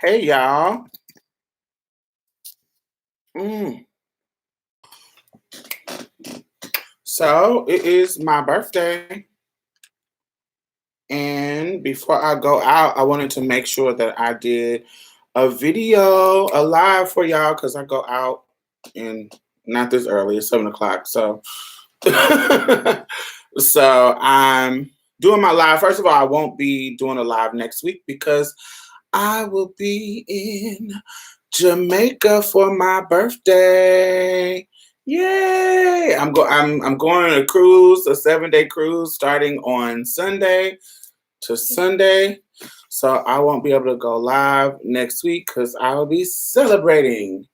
Hey y'all. So it is my birthday. And before I go out, I wanted to make sure that I did a video, a live for y'all, because I go out and not this early, it's 7 o'clock. So so I'm doing my live. First of all, I won't be doing a live next week because I will be in Jamaica for my birthday. Yay! I'm going on a cruise, a 7-day cruise starting on Sunday to Sunday. So I won't be able to go live next week because I will be celebrating.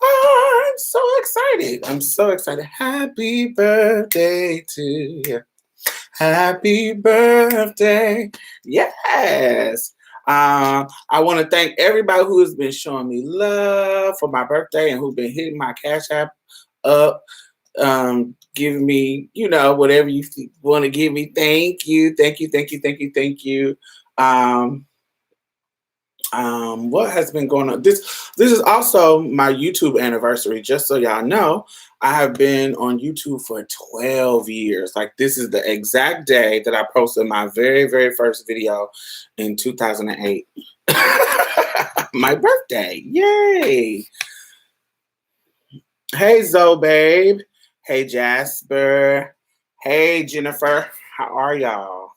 I'm so excited. I'm so excited. Happy birthday to you. Happy birthday. Yes. I want to thank everybody who has been showing me love for my birthday and who've been hitting my Cash App up, giving me, whatever you want to give me. Thank you. Thank you. Thank you. Thank you. Thank you. What has been going on? This is also my YouTube anniversary. Just so y'all know, I have been on YouTube for 12 years. Like, this is the exact day that I posted my very, very first video in 2008. My birthday. Yay. Hey, Zoe, babe. Hey, Jasper. Hey, Jennifer. How are y'all?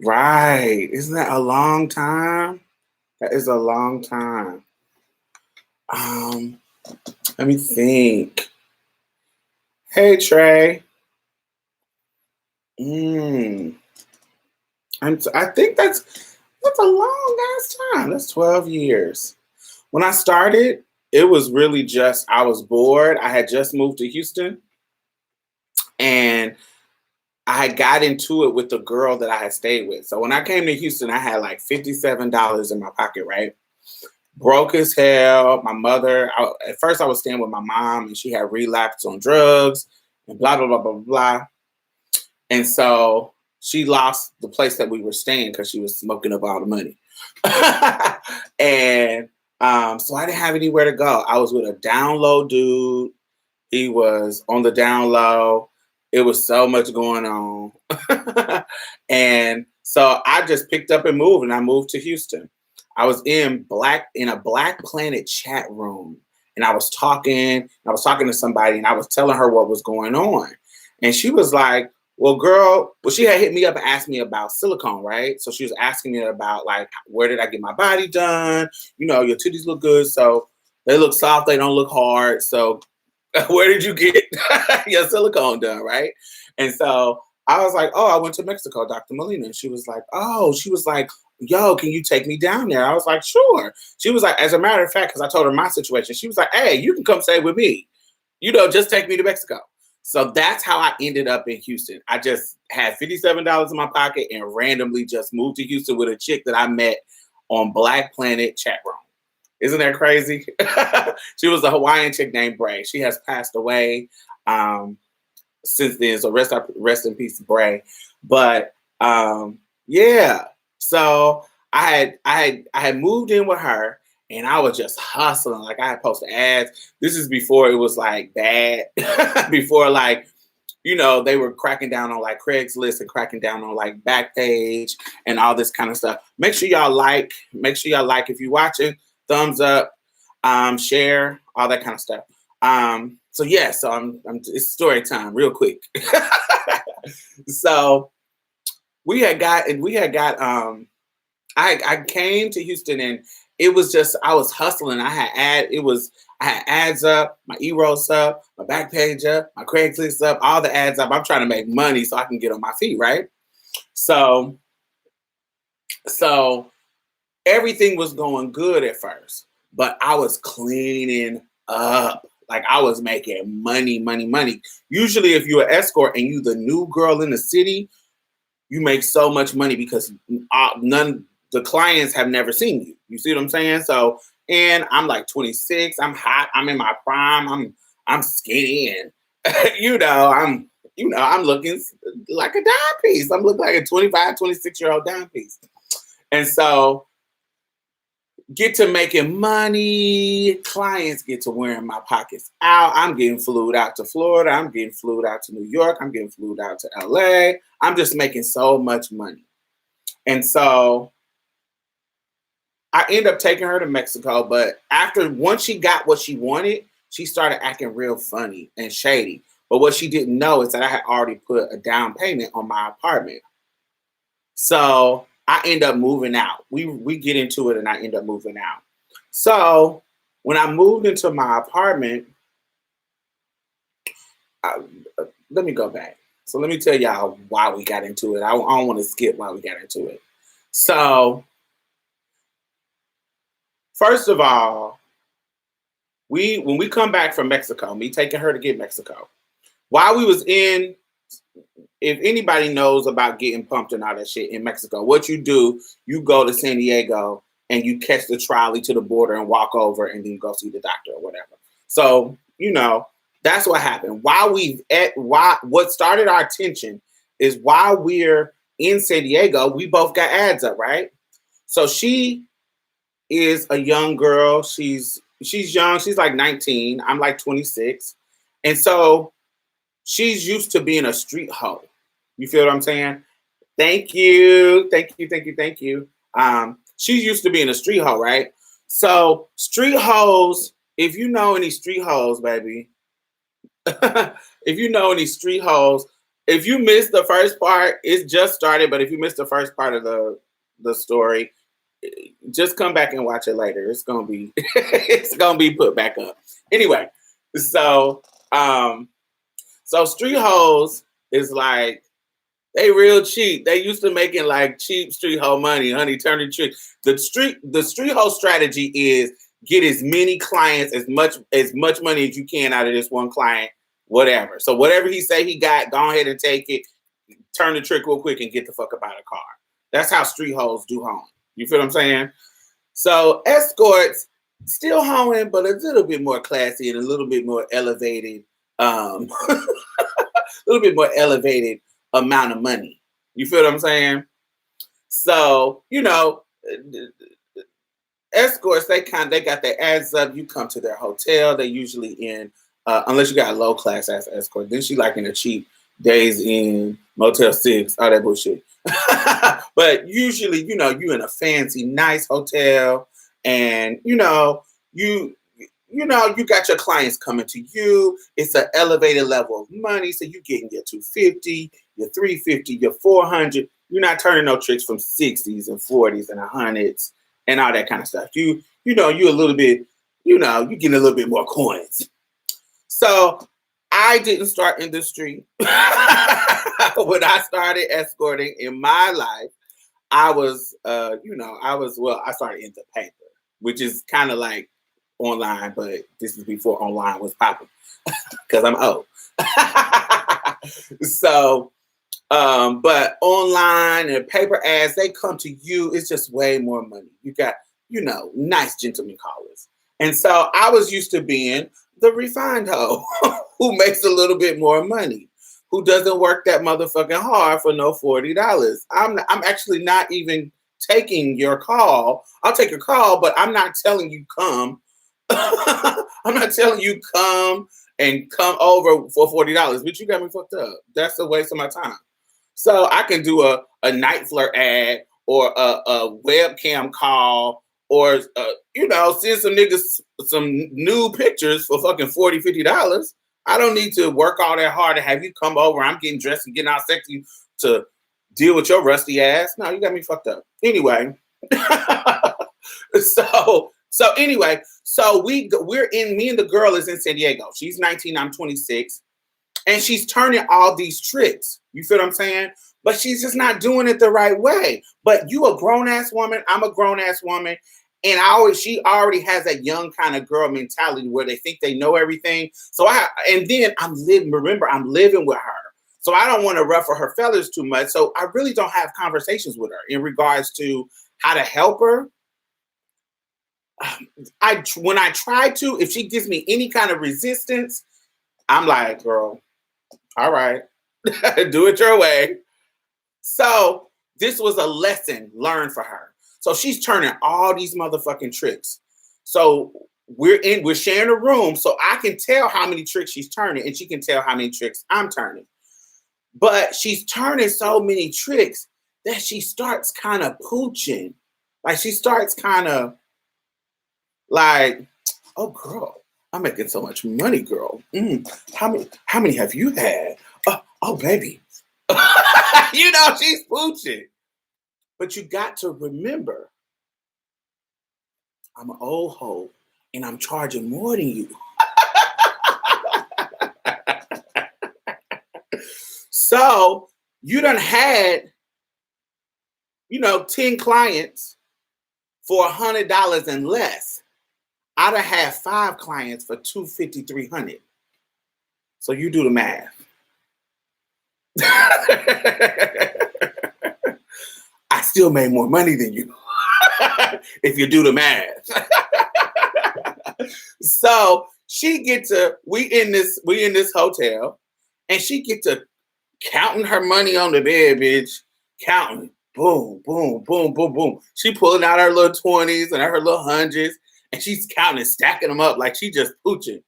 Right. Isn't that a long time? That is a long time. Let me think. Hey, Trey. I think that's a long ass time. That's 12 years. When I started, it was really just, I was bored. I had just moved to Houston and I got into it with the girl that I had stayed with. So when I came to Houston, I had like $57 in my pocket, right? Broke as hell. My mother, at first I was staying with my mom and she had relapsed on drugs and blah, blah, blah, blah, blah. And so she lost the place that we were staying because she was smoking up all the money. And so I didn't have anywhere to go. I was with a down low dude. He was on the down low. It was so much going on. And so I just picked up and moved, and I moved to Houston. I was in a Black Planet chat room, and I was talking to somebody, and I was telling her what was going on. And she was like, well, girl, she had hit me up and asked me about silicone, right? So she was asking me about, like, where did I get my body done? Your titties look good, so they look soft, they don't look hard. So where did you get your silicone done, right? And so I was like, oh, I went to Mexico, Dr. Molina. And she was like, yo, can you take me down there? I was like, sure. She was like, as a matter of fact, because I told her my situation, she was like, hey, you can come stay with me. Just take me to Mexico. So that's how I ended up in Houston. I just had $57 in my pocket and randomly just moved to Houston with a chick that I met on Black Planet chat room. Isn't that crazy? She was a Hawaiian chick named Bray. She has passed away since then. So rest in peace, Bray. But yeah. So I had moved in with her and I was just hustling. Like, I had posted ads. This is before it was like bad. Before, like, they were cracking down on like Craigslist and cracking down on like Backpage and all this kind of stuff. Make sure y'all like if you're watching. Thumbs up, share, all that kind of stuff. So yeah, so it's story time real quick. So I came to Houston and it was just, I was hustling. I had ads up, my E-rolls up, my Backpage up, my Craigslist up, all the ads up. I'm trying to make money so I can get on my feet, right? So everything was going good at first, but I was cleaning up. Like, I was making money. Usually if you're an escort and you the new girl in the city, you make so much money because the clients have never seen you. You see what I'm saying? So, and I'm like 26, I'm hot, I'm in my prime, I'm skinny, and I'm I'm looking like a dime piece. I'm looking like a 25, 26-year-old dime piece. And so get to making money. Clients get to wearing my pockets out. I'm getting flued out to Florida. I'm getting flued out to New York. I'm getting flued out to LA. I'm just making so much money. And so I end up taking her to Mexico. But once she got what she wanted, she started acting real funny and shady. But what she didn't know is that I had already put a down payment on my apartment. So I end up moving out. We get into it and I end up moving out. So when I moved into my apartment, let me go back. So let me tell y'all why we got into it. I don't want to skip why we got into it. So first of all, when we come back from Mexico, me taking her to get Mexico, while we was in, if anybody knows about getting pumped and all that shit in Mexico, what you do, you go to San Diego and you catch the trolley to the border and walk over and then you go see the doctor or whatever. So, that's what happened. What started our tension is while we're in San Diego, we both got ads up, right? So she is a young girl. She's young. She's like 19. I'm like 26. And so she's used to being a street hoe. You feel what I'm saying? Thank you. She's used to being a street hoe, right? So street hoes, if you know any street hoes, baby, if you know any street hoes, if you missed the first part, it's just started, but if you missed the first part of the story, just come back and watch it later. It's gonna be it's gonna be put back up. Anyway, so street hoes is like, they real cheap. They used to making like cheap street hoe money, honey. Turn the trick. The street hoe strategy is get as many clients, as much money as you can out of this one client, whatever. So whatever he say he got, go ahead and take it, turn the trick real quick and get the fuck up out of the car. That's how street hoes do home. You feel what I'm saying? So escorts still hoeing, but a little bit more classy and a little bit more elevated, a little bit more elevated amount of money. You feel what I'm saying? So, escorts, they got their ads up. You come to their hotel. They usually in, unless you got a low class as escort. Then she like in a cheap Days in Motel 6, all that bullshit. But usually, you in a fancy, nice hotel, and you got your clients coming to you. It's an elevated level of money, so you getting your 250, your 350, your 400. You're not turning no tricks from 60s and 40s and 100s and all that kind of stuff. You a little bit, you getting a little bit more coins. So I didn't start in the street. When I started escorting in my life, I started in the paper, which is kind of like online, but this is before online was popping because I'm old. So, but online and paper ads, they come to you. It's just way more money. You got, nice gentleman callers. And so I was used to being the refined hoe who makes a little bit more money, who doesn't work that motherfucking hard for no $40. I'm actually not even taking your call. I'll take your call, but I'm not telling you come. I'm not telling you come over for $40, but you got me fucked up. That's a waste of my time. So I can do a night flirt ad or a webcam call or, send some niggas some nude pictures for fucking $40, $50. I don't need to work all that hard to have you come over. I'm getting dressed and getting all sexy to deal with your rusty ass. No, you got me fucked up. Anyway. So anyway, me and the girl is in San Diego. She's 19, I'm 26. And she's turning all these tricks. You feel what I'm saying? But she's just not doing it the right way. But you a grown-ass woman, I'm a grown-ass woman. And she already has that young kind of girl mentality where they think they know everything. I'm living with her. So I don't want to ruffle her feathers too much. So I really don't have conversations with her in regards to how to help her. When I try to, if she gives me any kind of resistance, I'm like, girl, all right. Do it your way. So this was a lesson learned for her. So she's turning all these motherfucking tricks. So we're sharing a room, so I can tell how many tricks she's turning, and she can tell how many tricks I'm turning. But she's turning so many tricks that she starts kind of pooching. Like she starts kind of like, oh girl, I'm making so much money, girl. How many have you had? Oh baby. You know, she's pooching. But you got to remember, I'm an old hoe and I'm charging more than you. So you done had, 10 clients for $100 and less. I'd have had 5 clients for $250, $300. So you do the math. I still made more money than you if you do the math. So we in this hotel, and she get to counting her money on the bed, bitch. Counting. Boom, boom, boom, boom, boom. She pulling out her little 20s and her little hundreds, and she's counting, stacking them up like she just pooching.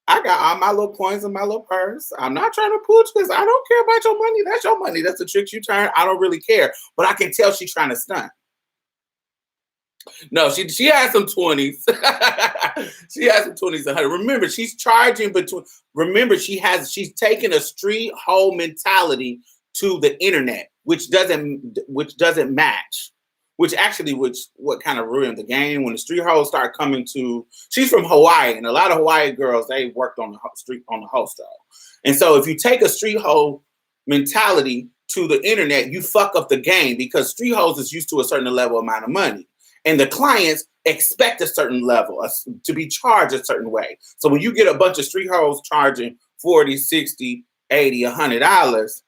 I got all my little coins in my little purse. I'm not trying to pooch because I don't care about your money. That's your money. That's the tricks you turn. I don't really care. But I can tell she's trying to stunt. No, she has some 20s. She has some 20s. 100. Remember, she's charging between. Remember, she's taking a street hoe mentality to the internet, which doesn't match. What kind of ruined the game when the street hoes start coming to. She's from Hawaii, and a lot of Hawaii girls, they worked on the street on the hostel. And so if you take a street hoe mentality to the internet, you fuck up the game, because street hoes is used to a certain level amount of money. And the clients expect a certain level to be charged a certain way. So when you get a bunch of street hoes charging $40, $60, $80, $100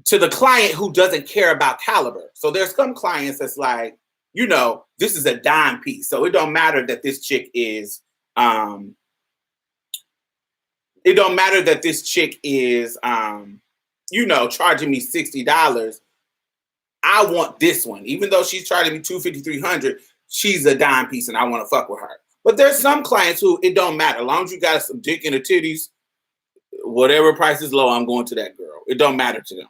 to the client who doesn't care about caliber. So there's some clients that's like, this is a dime piece. So it don't matter that this chick is, charging me $60. I want this one. Even though she's charging me $250, $300, she's a dime piece and I want to fuck with her. But there's some clients who it don't matter. As long as you got some dick in the titties, whatever price is low, I'm going to that girl. It don't matter to them.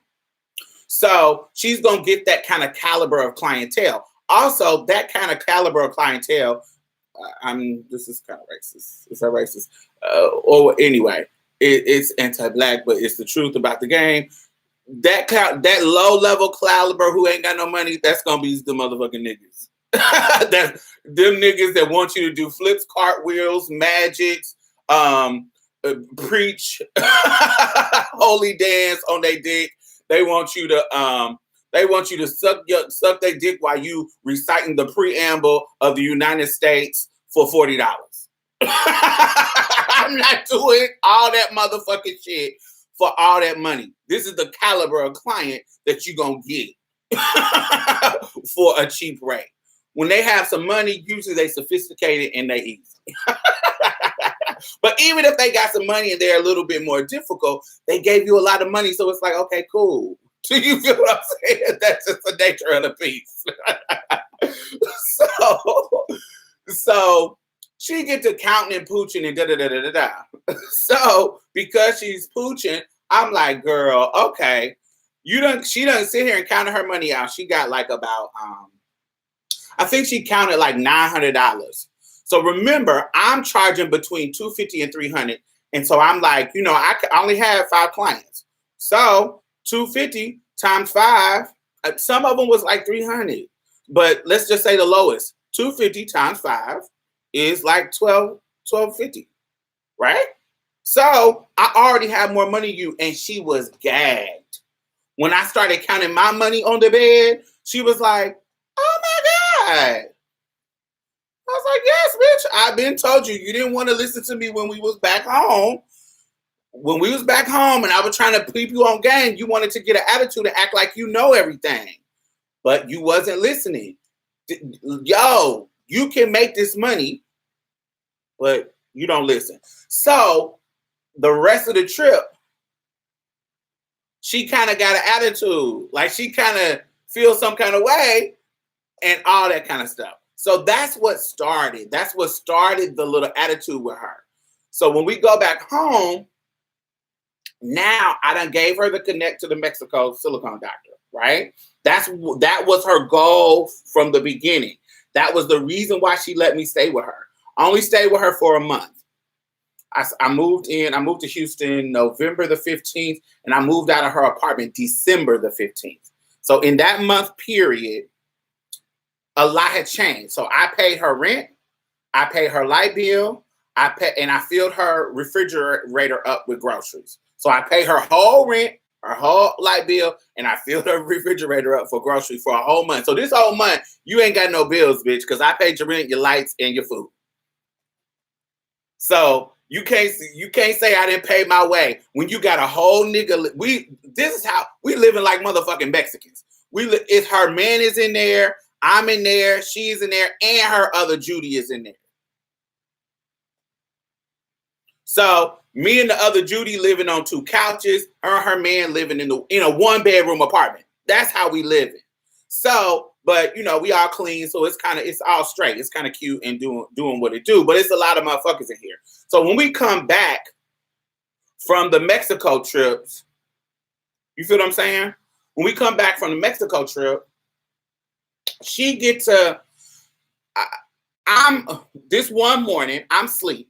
So she's going to get that kind of caliber of clientele. Also, that kind of caliber of clientele, this is kind of racist. Is that racist? Or anyway, it's anti-black, but it's the truth about the game. That low level caliber who ain't got no money, that's gonna be the motherfucking niggas. That's them niggas that want you to do flips, cartwheels, magics, preach, holy dance on their dick. They want you to suck their dick while you reciting the preamble of the United States for $40. I'm not doing all that motherfucking shit for all that money. This is the caliber of client that you're going to get for a cheap rate. When they have some money, usually they sophisticated and they easy. But even if they got some money and they're a little bit more difficult, they gave you a lot of money. So it's like, okay, cool. Do you feel what I'm saying? That's just the nature of the piece. So she get to counting and pooching and da-da-da-da-da-da. So because she's pooching, I'm like, girl, okay. She done sit here and counted her money out. She got like about, I think she counted like $900. So remember, I'm charging between $250 and $300. And so I'm like, I only had 5 clients. So $250 times 5, some of them was like $300. But let's just say the lowest, $250 times 5 is like $1,250, right? So I already have more money than you, and she was gagged. When I started counting my money on the bed, she was like, oh my God. I was like, yes, bitch, I've been told you. You didn't want to listen to me when we was back home. When we was back home and I was trying to keep you on game, you wanted to get an attitude and act like you know everything. But you wasn't listening. Yo, you can make this money, but you don't listen. So the rest of the trip, she kind of got an attitude. Like she kind of feels some kind of way and all that kind of stuff. So that's what started. That's what started the little attitude with her. So when we go back home, now I done gave her the connect to the Mexico silicone doctor, right? That was her goal from the beginning. That was the reason why she let me stay with her. I only stayed with her for a month. I moved to Houston November the 15th, and I moved out of her apartment December the 15th. So in that month period, a lot had changed. So I paid her rent, I paid her light bill, and I filled her refrigerator up with groceries. So I paid her whole rent, her whole light bill, and I filled her refrigerator up for groceries for a whole month. So this whole month, you ain't got no bills, bitch, because I paid your rent, your lights, and your food. So you can't say I didn't pay my way when you got a whole nigga. This is how we living like motherfucking Mexicans. It's her man is in there, I'm in there, she's in there, and her other Judy is in there. So me and the other Judy living on 2 couches, her and her man living in a 1-bedroom apartment. That's how we living. So, but you know, we all clean, so it's all straight. It's kind of cute and doing what it do, but it's a lot of motherfuckers in here. So when we come back from the Mexico trips, you feel what I'm saying? When we come back from the Mexico trip, she gets this one morning, I'm asleep.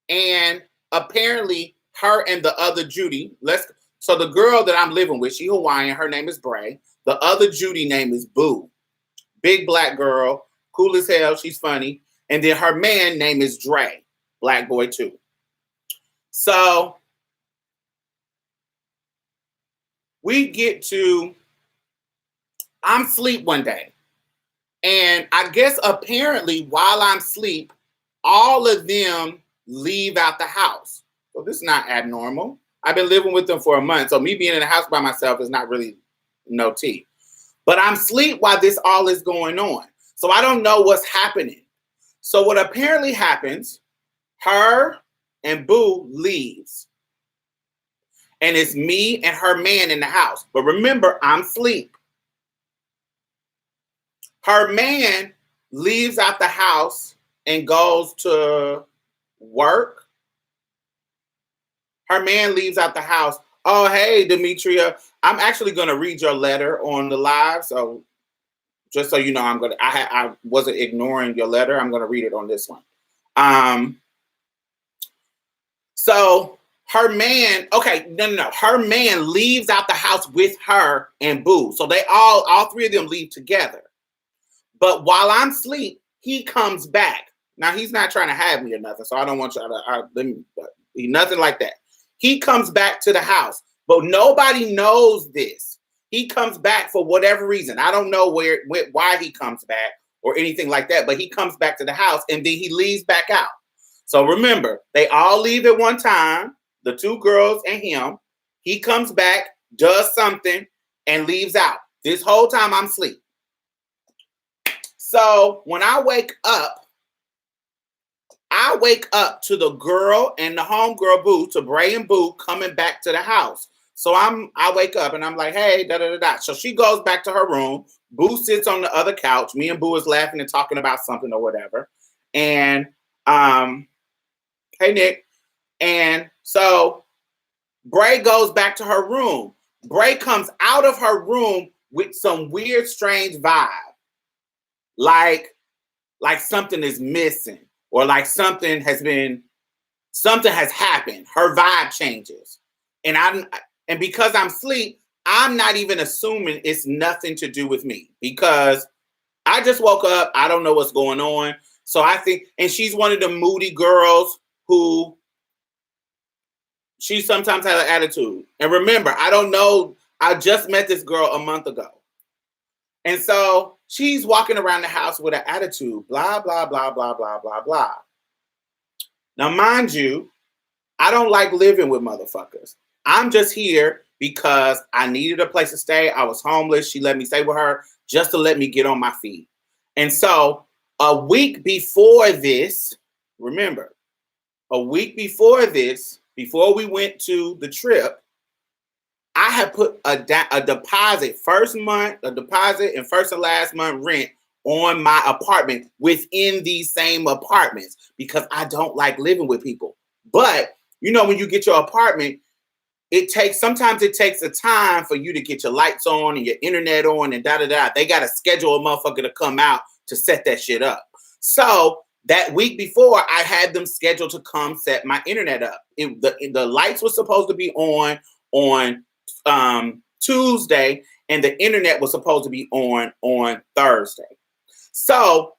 And apparently her and the other Judy, so the girl that I'm living with, she Hawaiian, her name is Bray. The other Judy name is Boo. Big black girl, cool as hell, she's funny. And then her man name is Dre, black boy too. So I'm asleep one day. And I guess apparently while I'm asleep, all of them leave out the house. So this is not abnormal. I've been living with them for a month. So me being in the house by myself is not really no tea. But I'm asleep while this all is going on. So I don't know what's happening. So what apparently happens, her and Boo leaves. And it's me and her man in the house. But remember, I'm asleep. Her man leaves out the house and goes to work. Her man leaves out the house. Oh, hey, Demetria. I'm actually going to read your letter on the live. So just so you know, I wasn't ignoring your letter. I'm going to read it on this one. So her man, no. Her man leaves out the house with her and Boo. So they all 3 of them leave together. But while I'm asleep, he comes back. Now, he's not trying to have me or nothing, so I don't want y'all to nothing like that. He comes back to the house, but nobody knows this. He comes back for whatever reason. I don't know why he comes back or anything like that, but he comes back to the house and then he leaves back out. So remember, they all leave at one time, the 2 girls and him. He comes back, does something, and leaves out. This whole time I'm asleep. So when I wake up to the girl and the homegirl Boo, to Bray and Boo coming back to the house. So I wake up and I'm like, hey, da-da-da-da. So she goes back to her room. Boo sits on the other couch. Me and Boo is laughing and talking about something or whatever. And hey, Nick. And so Bray goes back to her room. Bray comes out of her room with some weird, strange vibe. Like something is missing, or like something has happened. Her vibe changes. And because I'm asleep, I'm not even assuming it's nothing to do with me, because I just woke up. I don't know what's going on. So I think, and she's one of the moody girls who she sometimes has an attitude. And remember, I don't know. I just met this girl a month ago. And so she's walking around the house with an attitude, blah, blah, blah, blah, blah, blah, blah. Now, mind you, I don't like living with motherfuckers. I'm just here because I needed a place to stay. I was homeless. She let me stay with her just to let me get on my feet. And so a week before this, remember, before we went to the trip, I had put a deposit first month, a deposit and first and last month rent on my apartment within these same apartments because I don't like living with people. But you know, when you get your apartment, sometimes it takes a time for you to get your lights on and your internet on and da da da. They got to schedule a motherfucker to come out to set that shit up. So that week before, I had them scheduled to come set my internet up. The lights were supposed to be on Tuesday, and the internet was supposed to be on Thursday. So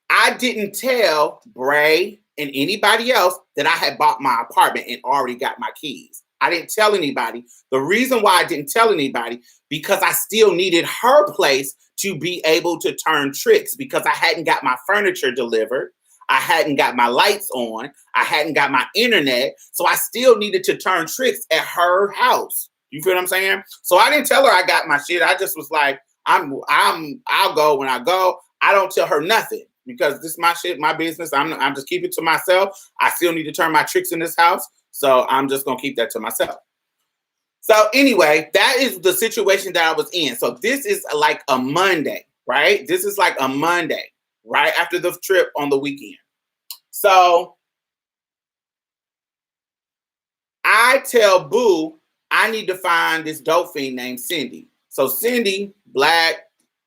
I didn't tell Bray and anybody else that I had bought my apartment and already got my keys. I didn't tell anybody. The reason why I didn't tell anybody, because I still needed her place to be able to turn tricks because I hadn't got my furniture delivered. I hadn't got my lights on. I hadn't got my internet. So I still needed to turn tricks at her house. You feel what I'm saying? So I didn't tell her I got my shit. I just was like, I'll go when I go. I don't tell her nothing because this is my shit, my business. I'm just keeping it to myself. I still need to turn my tricks in this house. So I'm just going to keep that to myself. So anyway, that is the situation that I was in. So this is like a Monday, right? This is like a Monday, right after the trip on the weekend. So I tell Boo, I need to find this dope fiend named Cindy. So Cindy, black,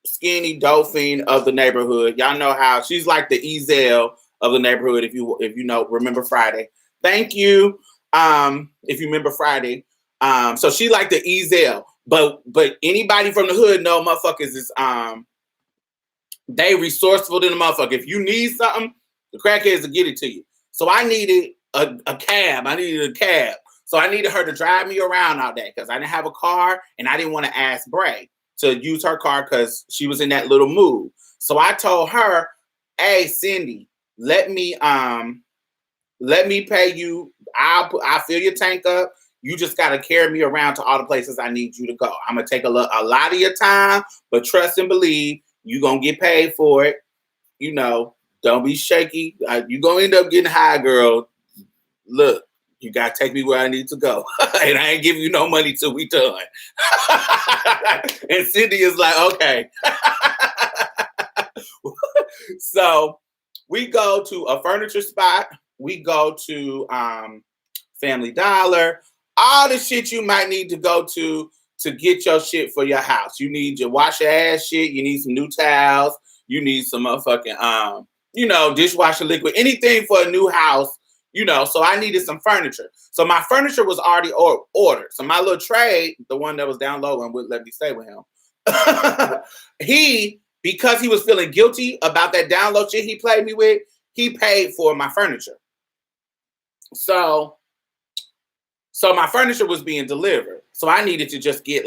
skinny dope fiend of the neighborhood. Y'all know how she's like the Ezel of the neighborhood. If you know, remember Friday. Thank you. If you remember Friday. So she like the Ezel, but anybody from the hood know motherfuckers is they resourceful than the motherfucker. If you need something, the crackheads will get it to you. So I needed a cab. I needed a cab. So I needed her to drive me around all day because I didn't have a car and I didn't want to ask Bray to use her car because she was in that little mood. So I told her, hey, Cindy, let me pay you. I'll fill your tank up. You just got to carry me around to all the places I need you to go. I'm going to take a lot of your time, but trust and believe you're going to get paid for it. You know, don't be shaky. You're going to end up getting high, girl. Look, you got to take me where I need to go. And I ain't giving you no money till we done. And Cindy is like, okay. So we go to a furniture spot. We go to Family Dollar. All the shit you might need to go to get your shit for your house. You need your wash your ass shit. You need some new towels. You need some motherfucking, dishwasher liquid. Anything for a new house, So I needed some furniture. So my furniture was already ordered. So my little trade, the one that was down low and wouldn't let me stay with him, because he was feeling guilty about that download shit he played me with, he paid for my furniture. So my furniture was being delivered. So I needed to just get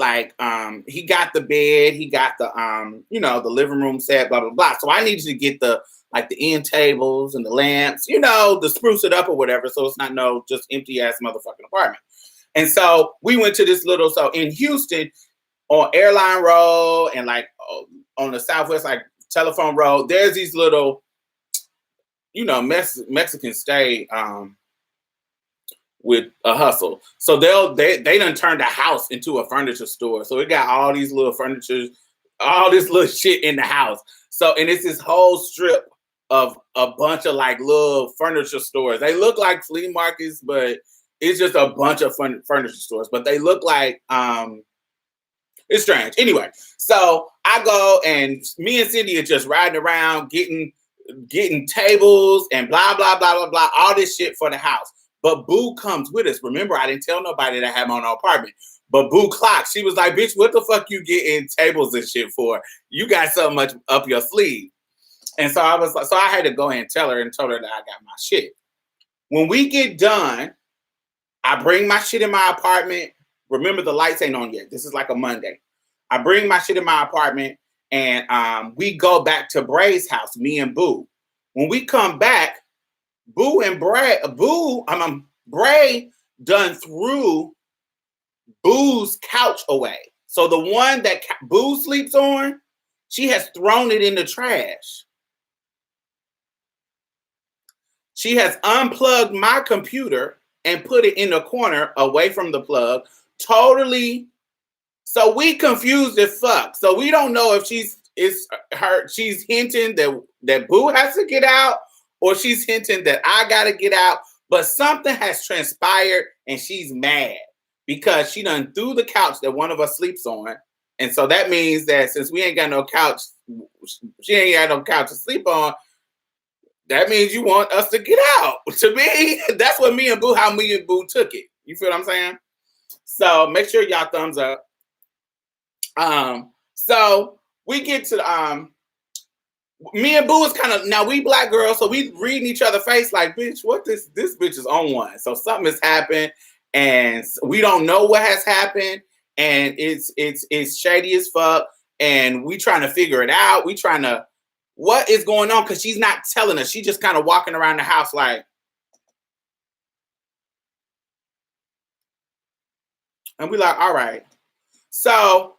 he got the bed, he got the the living room set, blah, blah, blah. So I needed to get the end tables and the lamps, to spruce it up or whatever. So it's not no just empty ass motherfucking apartment. And so we went to this so in Houston on Airline Road and on the Southwest, Telephone Road, there's these little, Mexican stay, with a hustle. So they done turned the house into a furniture store. So it got all these little furniture, all this little shit in the house. So, and it's this whole strip of a bunch of little furniture stores. They look like flea markets, but it's just a bunch of furniture stores. But they look like, it's strange. Anyway, so I go and me and Cindy are just riding around getting tables and blah, blah, blah, blah, blah, all this shit for the house. But Boo comes with us. Remember, I didn't tell nobody that I had my own apartment. But Boo clocked. She was like, bitch, what the fuck you getting tables and shit for? You got so much up your sleeve. And so I had to go ahead and told her that I got my shit. When we get done, I bring my shit in my apartment. Remember, the lights ain't on yet. This is like a Monday. I bring my shit in my apartment and we go back to Bray's house, me and Boo. When we come back, Bray done threw Boo's couch away. So the one that Boo sleeps on, she has thrown it in the trash. She has unplugged my computer and put it in the corner away from the plug, totally So we confused as fuck. So we don't know if she's hinting that Boo has to get out, or she's hinting that I gotta get out. But something has transpired and she's mad because she done threw the couch that one of us sleeps on. And so that means that since we ain't got no couch, she ain't got no couch to sleep on. That means you want us to get out. To me, that's what how me and Boo took it. You feel what I'm saying? So make sure y'all thumbs up. So we get to me and Boo is kind of, now we black girls, so we reading each other face like, bitch, what this bitch is on one. So something has happened and we don't know what has happened, and it's shady as fuck, and we trying to figure it out. We trying to, what is going on? Because she's not telling us. She just kind of walking around the house like, and we like, all right. So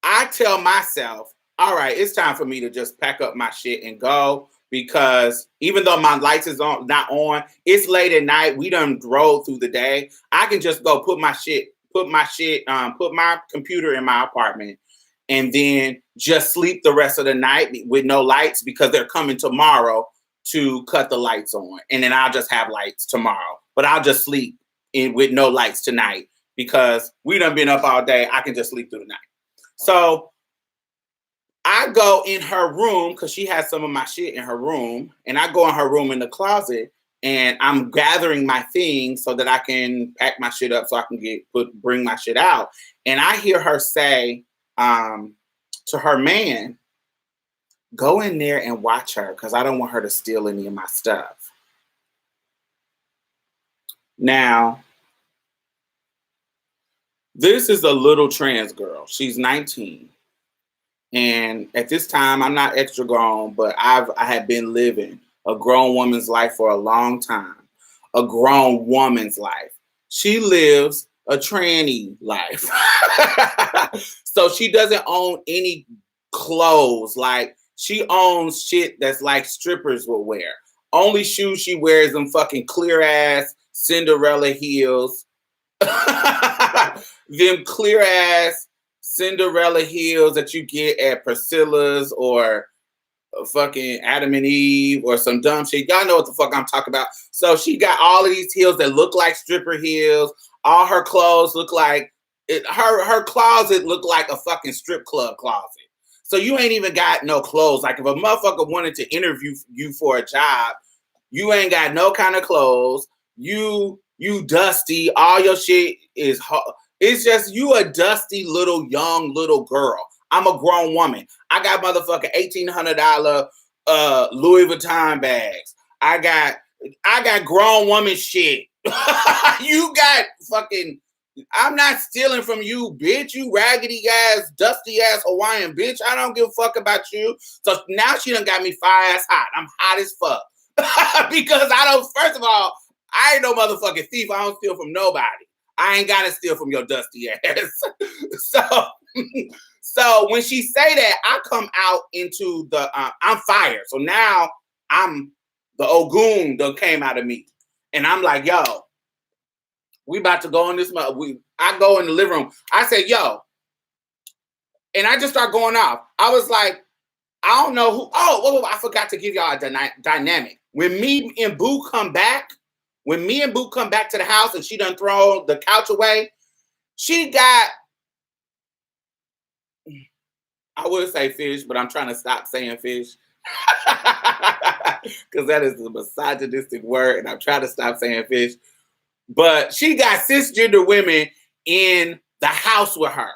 I tell myself, all right, it's time for me to just pack up my shit and go, because even though my lights is not on, it's late at night. We done drove through the day. I can just go put my computer in my apartment and then just sleep the rest of the night with no lights, because they're coming tomorrow to cut the lights on. And then I'll just have lights tomorrow, but I'll just sleep with no lights tonight because we done been up all day. I can just sleep through the night. So I go in her room because she has some of my shit in her room, and I go in her room in the closet, and I'm gathering my things so that I can pack my shit up so I can bring my shit out. And I hear her say to her man, go in there and watch her because I don't want her to steal any of my stuff. Now, this is a little trans girl. She's 19. And at this time, I'm not extra grown, but I have been living a grown woman's life for a long time. A grown woman's life. She lives a tranny life. So she doesn't own any clothes. Like, she owns shit that's like strippers would wear. Only shoes she wears them fucking clear ass Cinderella heels. Them clear ass Cinderella heels that you get at Priscilla's or fucking Adam and Eve or some dumb shit. Y'all know what the fuck I'm talking about. So she got all of these heels that look like stripper heels. All her clothes look like her closet looked like a fucking strip club closet. So you ain't even got no clothes. Like, if a motherfucker wanted to interview you for a job, you ain't got no kind of clothes. You dusty. All your shit is it's just you a dusty young little girl. I'm a grown woman. I got motherfucking $1,800 Louis Vuitton bags. I got grown woman shit. You got fucking, I'm not stealing from you, bitch. You raggedy ass, dusty ass Hawaiian bitch. I don't give a fuck about you. So now she done got me fire ass hot. I'm hot as fuck. Because first of all, I ain't no motherfucking thief. I don't steal from nobody. I ain't gotta steal from your dusty ass. So when she say that, I come out into the, I'm fired. So now I'm the Ogun that came out of me. And I'm like, yo, we about to go in this, I go in the living room. I say, yo, and I just start going off. I was like, I don't know who, I forgot to give y'all a dynamic. When me and Boo come back to the house and she done throw the couch away, she got, I would say fish, but I'm trying to stop saying fish. Because that is a misogynistic word, and I'm trying to stop saying fish. But she got cisgender women in the house with her.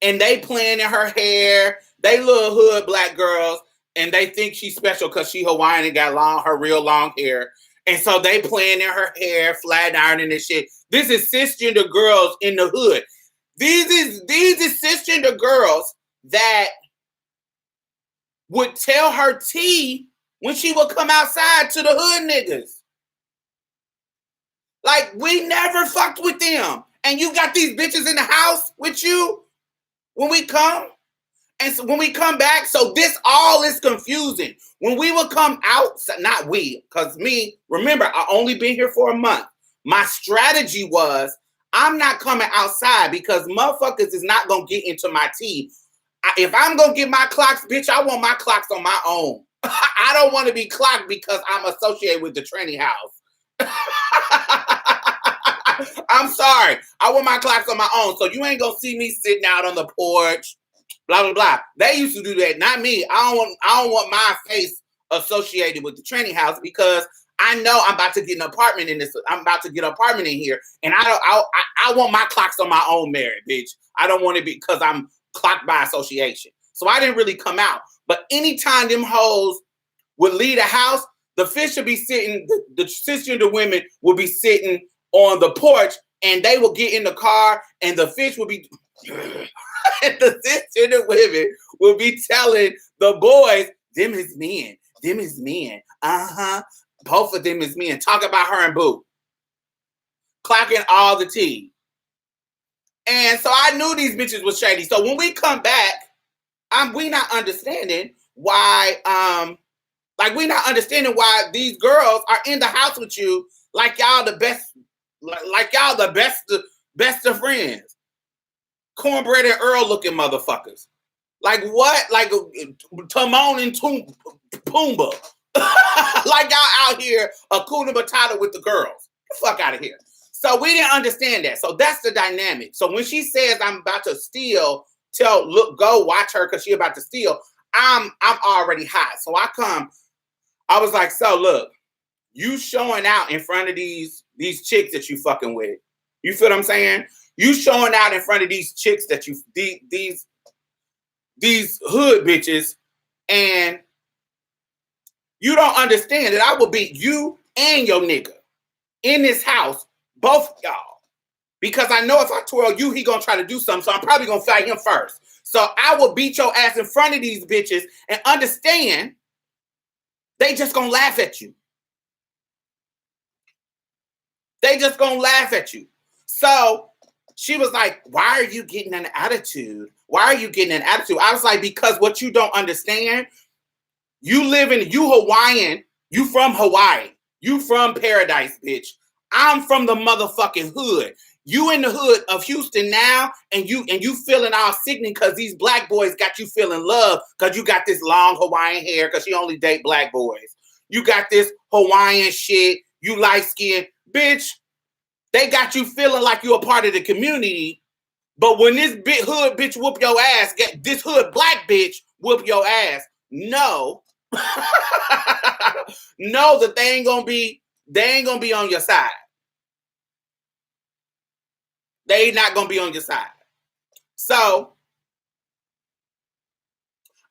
And they playing in her hair. They little hood black girls. And they think she's special because she Hawaiian and got her real long hair. And so they playing in her hair, flat ironing and shit. This is cisgender girls in the hood. These is cisgender girls that would tell her tea when she would come outside to the hood niggas. Like, we never fucked with them. And you got these bitches in the house with you when we come. And so when we come back, so this all is confusing. When we would come out, not we, because me, remember, I only been here for a month. My strategy was I'm not coming outside because motherfuckers is not gonna get into my tea. If I'm gonna get my clocks, bitch, I want my clocks on my own. I don't want to be clocked because I'm associated with the tranny house. I'm sorry. I want my clocks on my own. So you ain't gonna see me sitting out on the porch, blah blah blah. They used to do that, not me. I don't want my face associated with the tranny house because I know I'm about to get an apartment in this. I'm about to get an apartment in here, and I want my clocks on my own merit, bitch. I don't want it because I'm clocked by association. So I didn't really come out. But anytime them hoes would leave the house, the fish should be sitting. The cisgender women would be sitting on the porch, and they will get in the car, and the fish will be. And the cisgender women will be telling the boys, "Them is men. Them is men. Both of them is men." Talk about her and Boo. Clocking all the tea. And so I knew these bitches was shady. So when we come back, we not understanding why, we not understanding why these girls are in the house with you like y'all the best, like y'all the best of friends. Cornbread and Earl looking motherfuckers. Like what? Like Timon and Pumbaa. Like y'all out here Hakuna Matata with the girls. Get the fuck out of here. So we didn't understand that. So that's the dynamic. So when she says I'm about to steal, go watch her because she about to steal, I'm already hot. So I was like, so look, you showing out in front of these chicks that you fucking with. You feel what I'm saying? You showing out in front of these chicks that you these hood bitches, and you don't understand that I will beat you and your nigga in this house, both of y'all. Because I know if I twirl you, he gonna try to do something. So I'm probably gonna fight him first. So I will beat your ass in front of these bitches and understand they just gonna laugh at you. They just gonna laugh at you. So she was like, why are you getting an attitude? Why are you getting an attitude? I was like, because what you don't understand, you Hawaiian, you from Hawaii. You from paradise, bitch. I'm from the motherfucking hood. You in the hood of Houston now, and you feeling all sickening because these black boys got you feeling love because you got this long Hawaiian hair because you only date black boys. You got this Hawaiian shit. You light skin, bitch. They got you feeling like you're a part of the community. But when this big hood bitch whoop your ass, get this hood black bitch whoop your ass. No. Know that they ain't gonna be on your side. They not gonna be on your side. So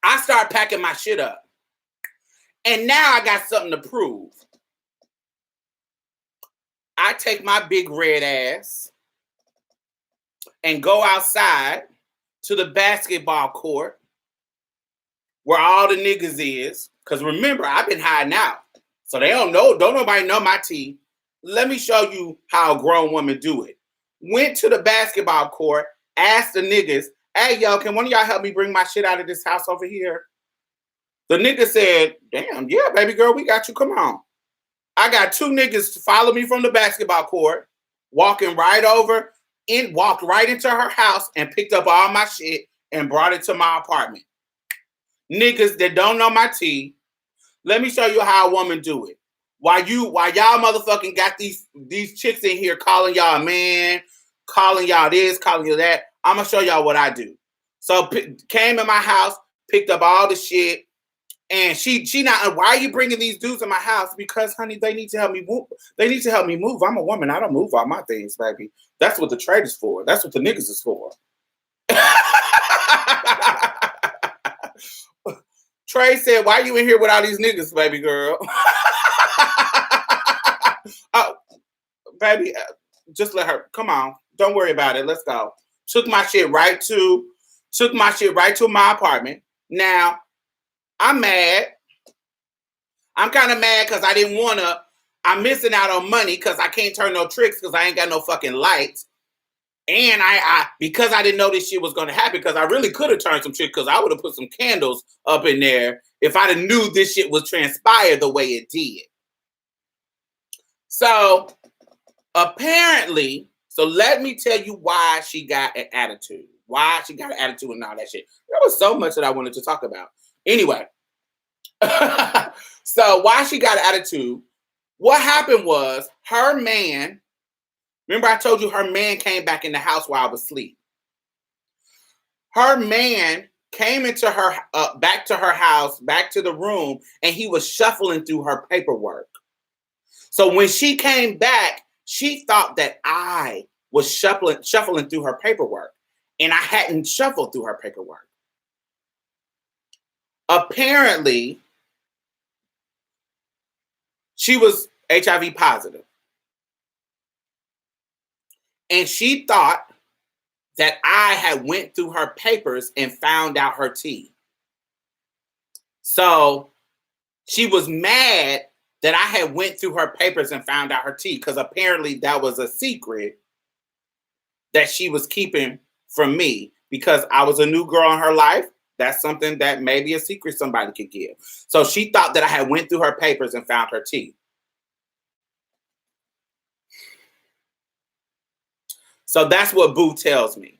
I start packing my shit up. And now I got something to prove. I take my big red ass and go outside to the basketball court where all the niggas is. Because remember, I've been hiding out. So they don't nobody know my tea. Let me show you how a grown woman do it. Went to the basketball court, asked the niggas, hey, yo, can one of y'all help me bring my shit out of this house over here? The nigga said, damn, yeah, baby girl, we got you. Come on. I got two niggas to follow me from the basketball court, walked right into her house and picked up all my shit and brought it to my apartment. Niggas that don't know my tea. Let me show you how a woman do it. While y'all motherfucking got these chicks in here calling y'all man, calling y'all this, calling you that, I'm gonna show y'all what I do. So came in my house, picked up all the shit, and she not. Why are you bringing these dudes in my house? Because honey, they need to help me move. They need to help me move. I'm a woman. I don't move all my things, baby. That's what the trade is for. That's what the niggas is for. Trey said, why you in here with all these niggas, baby girl? Oh, baby, just let her. Come on. Don't worry about it. Let's go. Took my shit right to my apartment. Now, I'm mad. I'm kind of mad because I'm missing out on money because I can't turn no tricks because I ain't got no fucking lights. And because I didn't know this shit was going to happen, because I really could have turned some shit, because I would have put some candles up in there if I knew this shit would transpire the way it did. So apparently, So let me tell you why she got an attitude. Why she got an attitude and all that shit. There was so much that I wanted to talk about. Anyway, so why she got an attitude, what happened was her man, remember I told you her man came back in the house while I was asleep. Her man came into her, back to her house, back to the room, and he was shuffling through her paperwork. So when she came back, she thought that I was shuffling through her paperwork, and I hadn't shuffled through her paperwork. Apparently, she was HIV positive. And she thought that I had went through her papers and found out her tea. So she was mad that I had went through her papers and found out her tea, because apparently that was a secret that she was keeping from me because I was a new girl in her life. That's something that maybe a secret somebody could give. So she thought that I had went through her papers and found her tea. So that's what Boo tells me.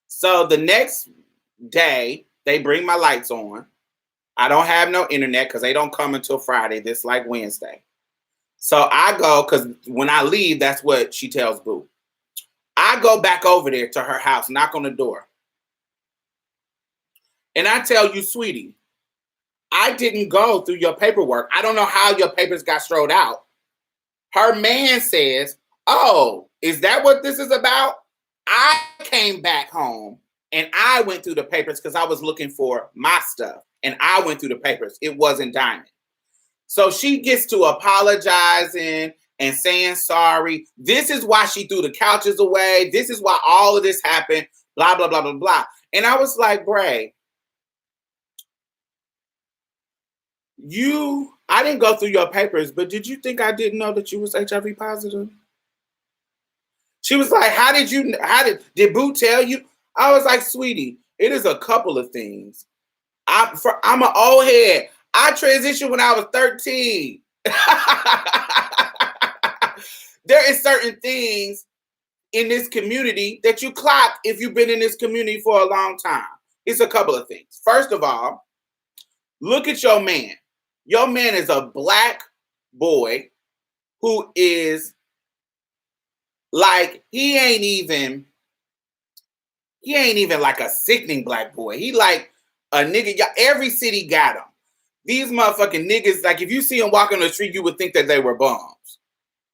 So the next day, they bring my lights on. I don't have no internet because they don't come until Friday. This like Wednesday. So I go, because when I leave, that's what she tells Boo. I go back over there to her house, knock on the door. And I tell you, sweetie, I didn't go through your paperwork. I don't know how your papers got strode out. Her man says, oh, is that what this is about? I came back home and I went through the papers because I was looking for my stuff. And I went through the papers. It wasn't Diamond. So she gets to apologizing and saying sorry. This is why she threw the couches away. This is why all of this happened. Blah, blah, blah, blah, blah. And I was like, Bray, I didn't go through your papers, but did you think I didn't know that you was HIV positive? She was like, did Boo tell you? I was like, sweetie, it is a couple of things. I'm an old head. I transitioned when I was 13. There is certain things in this community that you clock if you've been in this community for a long time. It's a couple of things. First of all, look at your man. Your man is a black boy who is like, he ain't even like a sickening black boy. He like a nigga. Every city got him. These motherfucking niggas, like if you see them walking on the street, you would think that they were bums.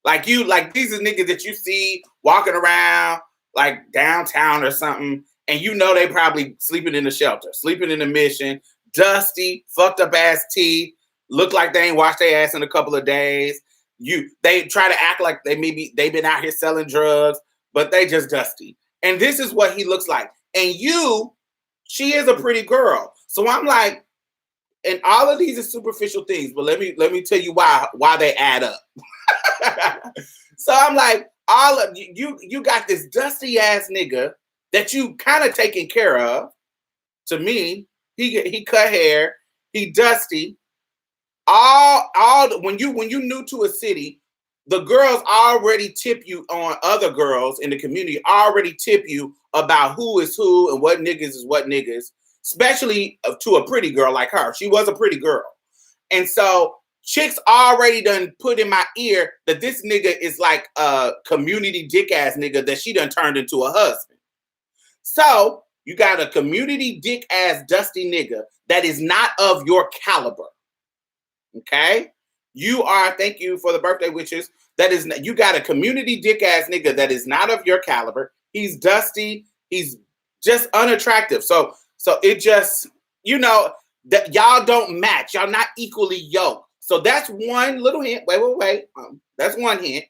Like these are niggas that you see walking around like downtown or something, and you know they probably sleeping in the shelter, sleeping in the Mission, dusty, fucked up ass teeth, look like they ain't washed their ass in a couple of days. They try to act like they've been out here selling drugs, but they just dusty. And this is what he looks like. And she is a pretty girl. So I'm like, and all of these are superficial things, but let me tell you why they add up. So I'm like, all of you got this dusty ass nigga that you kind of taking care of. To me, he cut hair, he dusty. When you new to a city, the girls already tip you on other girls in the community, already tip you about who is who and what niggas is what niggas, especially to a pretty girl like her. She was a pretty girl. And so chicks already done put in my ear that this nigga is like a community dick ass nigga that she done turned into a husband. So you got a community dick ass dusty nigga that is not of your caliber. Okay? Thank you for the birthday wishes. You got a community dick ass nigga that is not of your caliber. He's dusty. He's just unattractive. So it just, that y'all don't match. Y'all not equally yoked. So that's one little hint. Wait. That's one hint.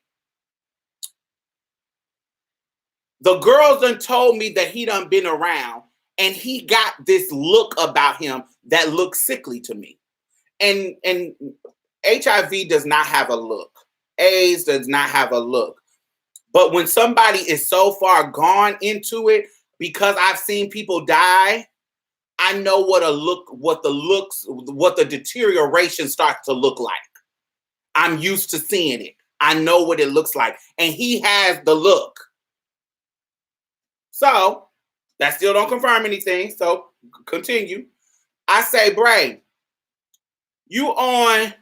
The girls done told me that he done been around and he got this look about him that looks sickly to me. And HIV does not have a look. AIDS does not have a look. But when somebody is so far gone into it, because I've seen people die, I know what the deterioration starts to look like. I'm used to seeing it. I know what it looks like. And he has the look. So that still don't confirm anything. So continue. I say, Bray, you on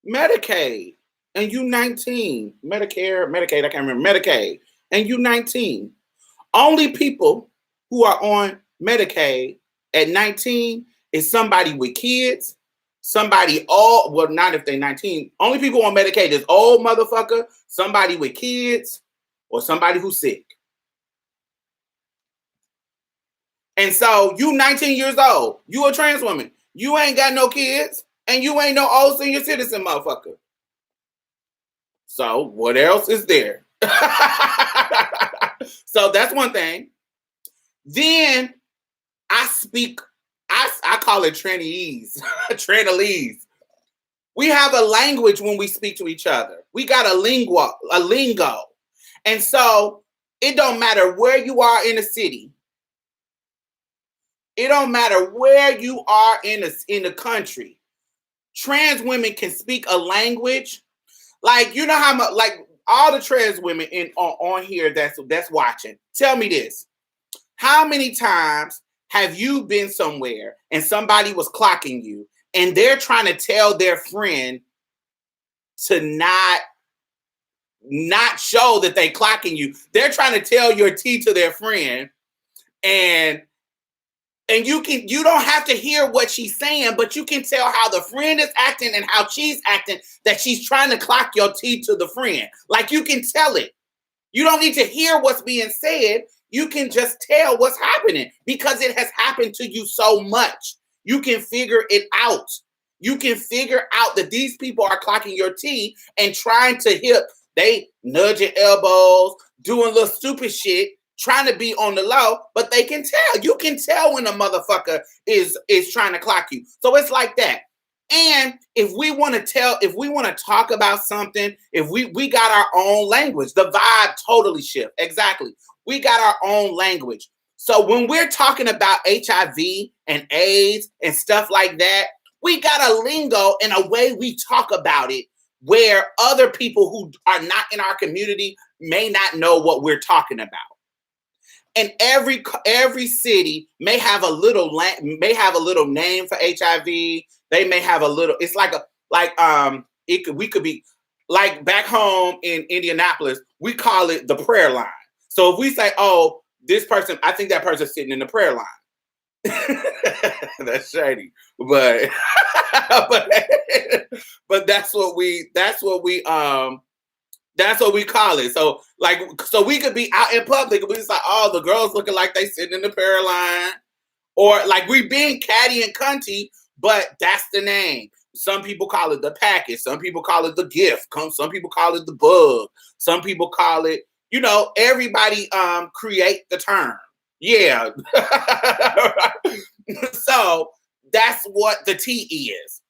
Medicaid and you 19. Medicaid, I can't remember. Medicaid. And you 19. Only people who are on Medicaid at 19 is somebody with kids, somebody old, well, not if they're 19. Only people on Medicaid is old motherfucker, somebody with kids, or somebody who's sick. And so you 19 years old, you a trans woman, you ain't got no kids, and you ain't no old senior citizen motherfucker. So what else is there? So that's one thing. Then I speak, I call it Tranese, Tranalese. We have a language when we speak to each other. We got a lingo. And so it don't matter where you are in the city. It don't matter where you are in the country. Trans women can speak a language. Like, you know how much, like all the trans women on here that's watching. Tell me this. How many times have you been somewhere and somebody was clocking you and they're trying to tell their friend to not show that they clocking you? They're trying to tell your tea to their friend, and you don't have to hear what she's saying, but you can tell how the friend is acting and how she's acting, that she's trying to clock your tea to the friend. Like, you can tell it. You don't need to hear what's being said. You can just tell what's happening because it has happened to you so much. You can figure it out. You can figure out that these people are clocking your tea and trying to hip. They nudging elbows, doing little stupid shit, trying to be on the low, but they can tell. You can tell when a motherfucker is trying to clock you. So it's like that. And if we want to talk about something, if we got our own language, the vibe totally shift. Exactly. We got our own language. So when we're talking about HIV and AIDS and stuff like that, we got a lingo and a way we talk about it where other people who are not in our community may not know what we're talking about. And every city may have a little name for HIV. They may have a little. It's we could be like back home in Indianapolis. We call it the prayer line. So if we say, "Oh, this person," I think that person's sitting in the prayer line. That's shady, but but that's what we call it. So we could be out in public and we just like, oh, the girls looking like they sitting in the prayer line, or like we being catty and cunty, but that's the name. Some people call it the package. Some people call it the gift. Some people call it the bug. Some people call it, everybody create the term. Yeah. So that's what the T is.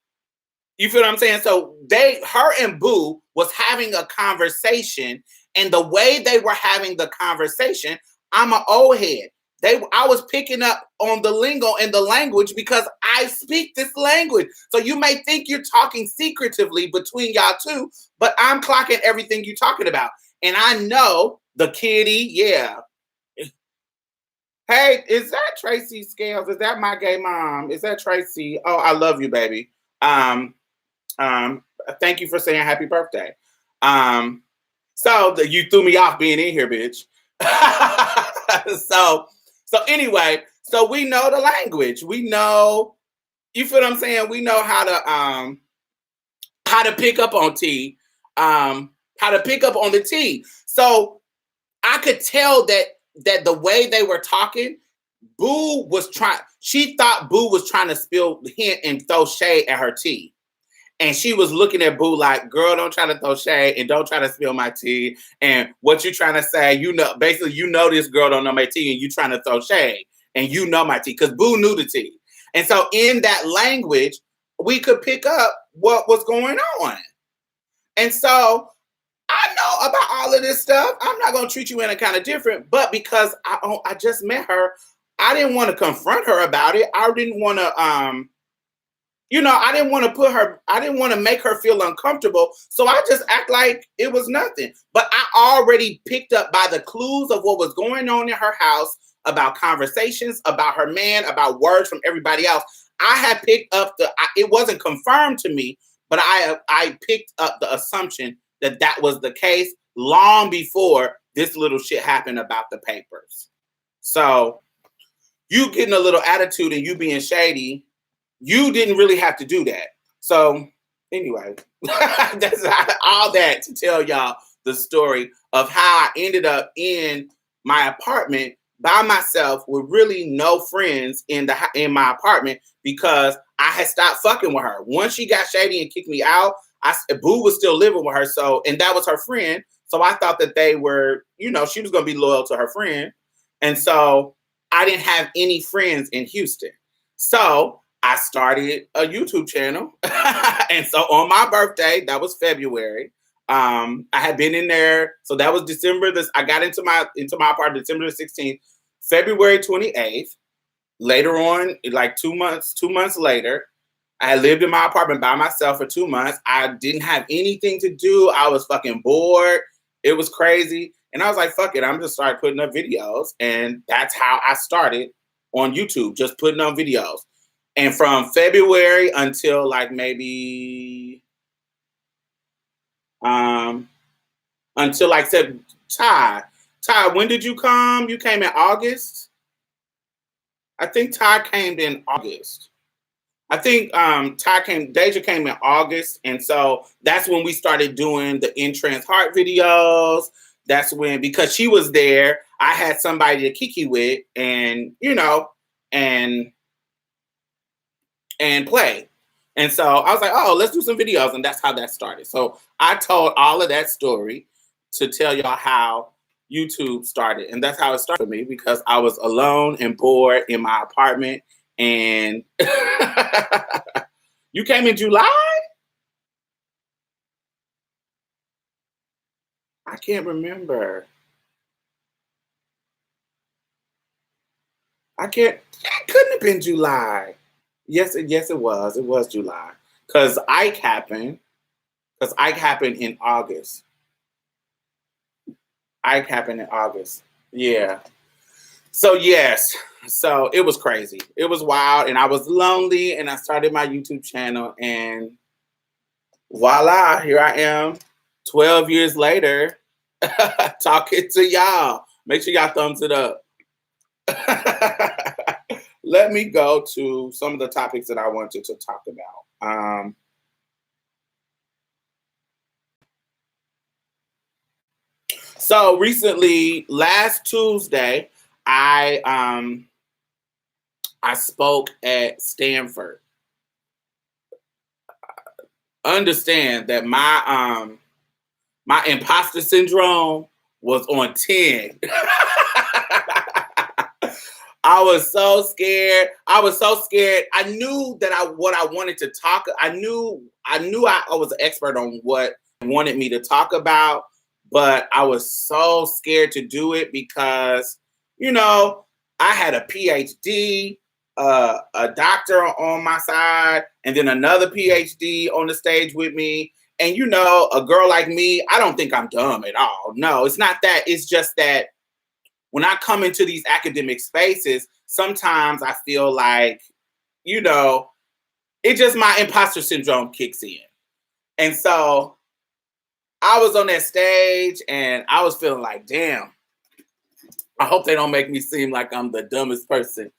You feel what I'm saying? So her and Boo was having a conversation, and the way they were having the conversation, I'm an old head. I was picking up on the lingo and the language because I speak this language. So you may think you're talking secretively between y'all two, but I'm clocking everything you're talking about. And I know the kitty, yeah. Hey, is that Tracy Scales? Is that my gay mom? Is that Tracy? Oh, I love you, baby. Thank you for saying happy birthday. So you threw me off being in here, bitch. So anyway, so we know the language. We know, you feel what I'm saying? We know how to pick up on tea, how to pick up on the tea. So I could tell that the way they were talking, she thought Boo was trying to spill hint and throw shade at her tea. And she was looking at Boo like, girl, don't try to throw shade and don't try to spill my tea. And what you trying to say, basically, this girl don't know my tea and you trying to throw shade. And you know my tea, because Boo knew the tea. And so in that language, we could pick up what was going on. And so I know about all of this stuff. I'm not going to treat you any kind of different, but because I just met her, I didn't want to confront her about it. I didn't want to I didn't want to I didn't want to make her feel uncomfortable. So I just act like it was nothing. But I already picked up by the clues of what was going on in her house, about conversations, about her man, about words from everybody else. I had picked up it wasn't confirmed to me, but I picked up the assumption that that was the case long before this little shit happened about the papers. So you getting a little attitude and you being shady, you didn't really have to do that. So anyway, that's all that to tell y'all the story of how I ended up in my apartment by myself with really no friends in my apartment because I had stopped fucking with her. Once she got shady and kicked me out, Boo was still living with her. So, and that was her friend. So I thought that they were, she was going to be loyal to her friend. And so I didn't have any friends in Houston. So I started a YouTube channel. And so on my birthday, that was February, I had been in there. So that was December. I got into my apartment December the 16th, February 28th. Later on, like 2 months later, I had lived in my apartment by myself for 2 months. I didn't have anything to do. I was fucking bored. It was crazy. And I was like, fuck it. I'm just started putting up videos. And that's how I started on YouTube, just putting on videos. And from February until like maybe until like said Ty, when did you come? You came in August? I think Ty came in August. I think Deja came in August. And so that's when we started doing the In Trans Heart videos. That's when, because she was there, I had somebody to kiki with and, and play. And so I was like, oh, let's do some videos. And that's how that started. So I told all of that story to tell y'all how YouTube started. And that's how it started for me, because I was alone and bored in my apartment. And you came in July? I can't remember. It couldn't have been July. Yes, it was. It was July. Because Ike happened in August. Ike happened in August. Yeah. So yes. So it was crazy. It was wild. And I was lonely. And I started my YouTube channel. And voila, here I am 12 years later talking to y'all. Make sure y'all thumbs it up. Let me go to some of the topics that I wanted to talk about. So recently, last Tuesday, I spoke at Stanford. Understand that my imposter syndrome was on 10. I was so scared. I knew that what I wanted to talk. I knew I was an expert on what wanted me to talk about, but I was so scared to do it because, I had a PhD, a doctor on my side, and then another PhD on the stage with me. And, a girl like me, I don't think I'm dumb at all. No, it's not that. It's just that when I come into these academic spaces, sometimes I feel like, it just my imposter syndrome kicks in. And so I was on that stage and I was feeling like, damn, I hope they don't make me seem like I'm the dumbest person.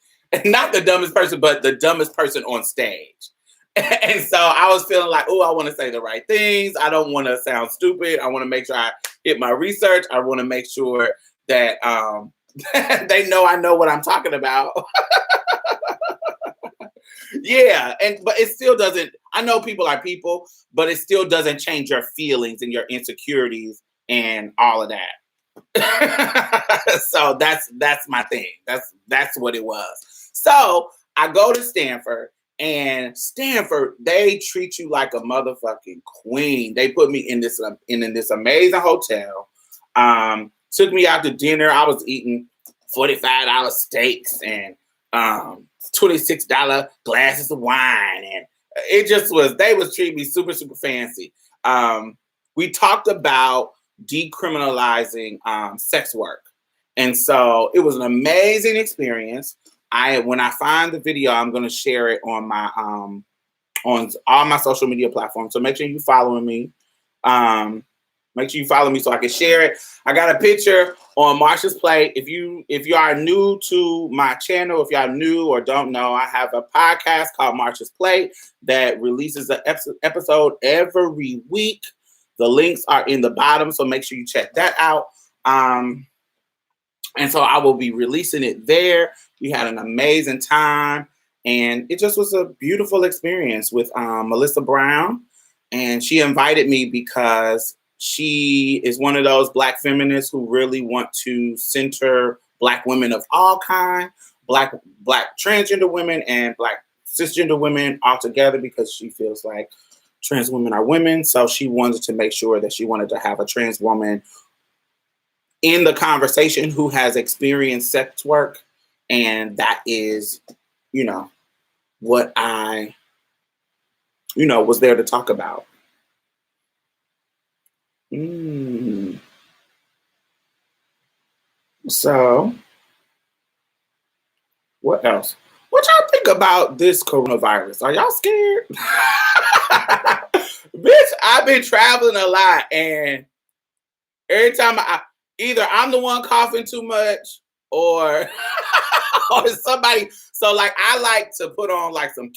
Not the dumbest person, but the dumbest person on stage. And so I was feeling like, oh, I want to say the right things. I don't want to sound stupid. I want to make sure I hit my research. I want to make sure that they know I know what I'm talking about. Yeah, but it still doesn't. I know people are people, but it still doesn't change your feelings and your insecurities and all of that. So that's my thing. That's what it was. So I go to Stanford, and Stanford, they treat you like a motherfucking queen. They put me in this amazing hotel. Took me out to dinner. I was eating $45 steaks and $26 glasses of wine, and it just was, they was treating me super, super fancy. We talked about decriminalizing sex work. And so it was an amazing experience. When I find the video, I'm going to share it on my on all my social media platforms. So make sure you following me. Make sure you follow me so I can share it. I got a picture on Marsha's Plate. If you are new to my channel, if you are new or don't know, I have a podcast called Marsha's Plate that releases an episode every week. The links are in the bottom, so make sure you check that out. And so I will be releasing it there. We had an amazing time, and it just was a beautiful experience with Melissa Brown. And she invited me because she is one of those Black feminists who really want to center Black women of all kinds, Black transgender women and Black cisgender women all together, because she feels like trans women are women. So she wanted to make sure that she wanted to have a trans woman in the conversation who has experienced sex work. And that is, what I, was there to talk about. So, what else? What y'all think about this coronavirus? Are y'all scared? Bitch, I've been traveling a lot, and every time either I'm the one coughing too much or or somebody. So like, I like to put on like some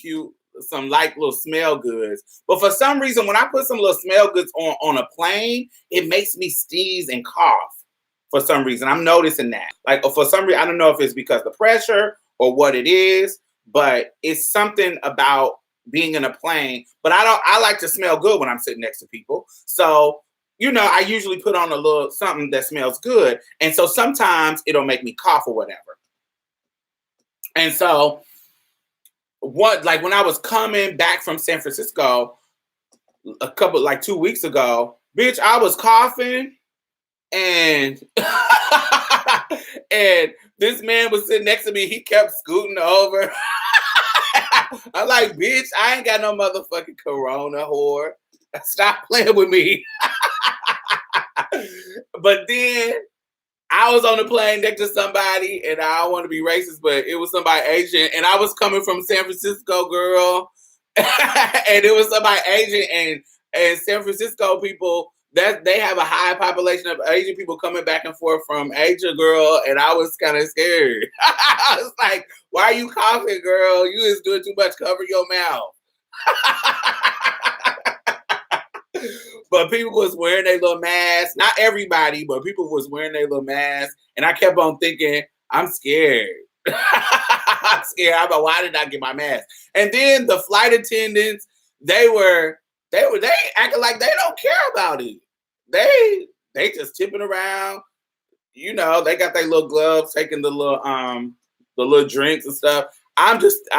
like little smell goods. But for some reason, when I put some little smell goods on a plane, it makes me sneeze and cough. For some reason, I'm noticing that. Like, for some reason, I don't know if it's because of the pressure or what it is, but it's something about being in a plane. But I like to smell good when I'm sitting next to people. So, I usually put on a little something that smells good. And so sometimes it'll make me cough or whatever. And so when I was coming back from San Francisco a couple, like 2 weeks ago, bitch, I was coughing, and and this man was sitting next to me. He kept scooting over. I'm like, bitch, I ain't got no motherfucking corona, whore. Stop playing with me. But then I was on the plane next to somebody, and I don't want to be racist, but it was somebody Asian, and I was coming from San Francisco, girl, and it was somebody Asian, and San Francisco people, that they have a high population of Asian people coming back and forth from Asia, girl, and I was kind of scared. I was like, why are you coughing, girl? You is doing too much. Cover your mouth. But people was wearing their little masks. Not everybody, but people was wearing their little masks. And I kept on thinking, I'm scared. I'm scared. I'm like, why did I get my mask? And then the flight attendants, they acting like they don't care about it. They just tipping around. They got their little gloves, taking the little drinks and stuff. I'm just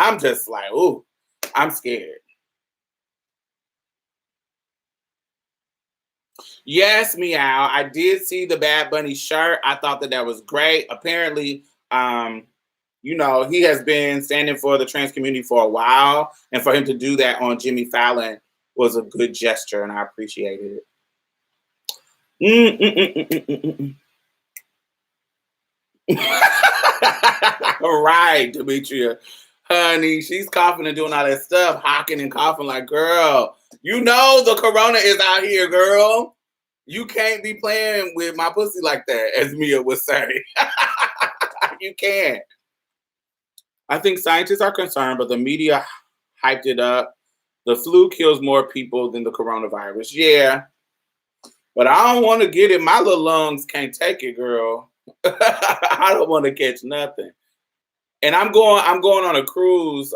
like, ooh, I'm scared. Yes, meow. I did see the Bad Bunny shirt. I thought that was great. Apparently, he has been standing for the trans community for a while, and for him to do that on Jimmy Fallon was a good gesture, and I appreciated it. Right, Demetria. Honey, she's coughing and doing all that stuff, hocking and coughing like, girl, the corona is out here, girl. You can't be playing with my pussy like that, as Mia would say. You can't. I think scientists are concerned, but the media hyped it up. The flu kills more people than the coronavirus. Yeah. But I don't want to get it. My little lungs can't take it, girl. I don't want to catch nothing. And I'm going on a cruise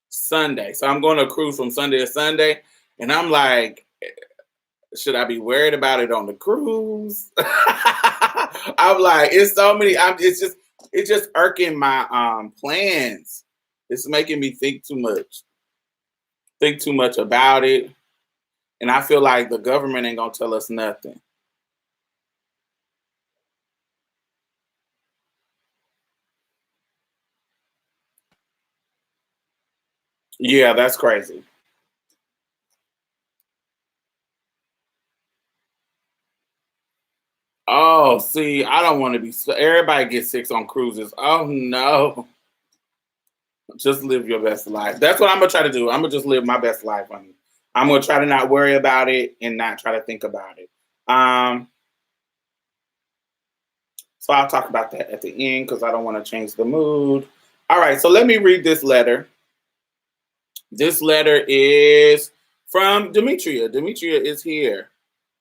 Sunday. So I'm going on a cruise from Sunday to Sunday. And I'm like, should I be worried about it on the cruise? I'm like, it's so many. It's just irking my plans. It's making me think too much about it. And I feel like the government ain't gonna tell us nothing. Yeah, that's crazy. Oh, see, I don't want to be. Everybody gets sick on cruises. Oh no, just live your best life. That's what I'm gonna try to do. I'm gonna just live my best life. I'm gonna try to not worry about it and not try to think about it. Um, so I'll talk about that at the end because I don't want to change the mood. All right, so let me read this letter. This letter is from Demetria. Demetria is here.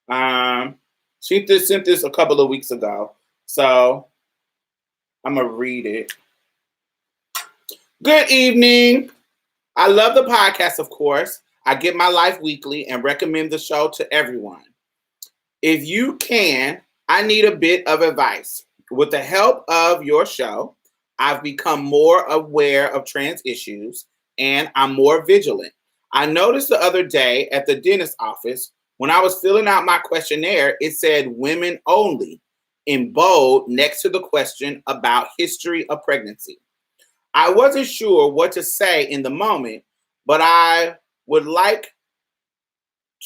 Um, she just sent this a couple of weeks ago, so I'm gonna read it. Good evening. I love the podcast, of course. I get my life weekly and recommend the show to everyone. If you can, I need a bit of advice. With the help of your show, I've become more aware of trans issues and I'm more vigilant. I noticed the other day at the dentist office, when I was filling out my questionnaire, it said women only in bold next to the question about history of pregnancy. I wasn't sure what to say in the moment, but I would like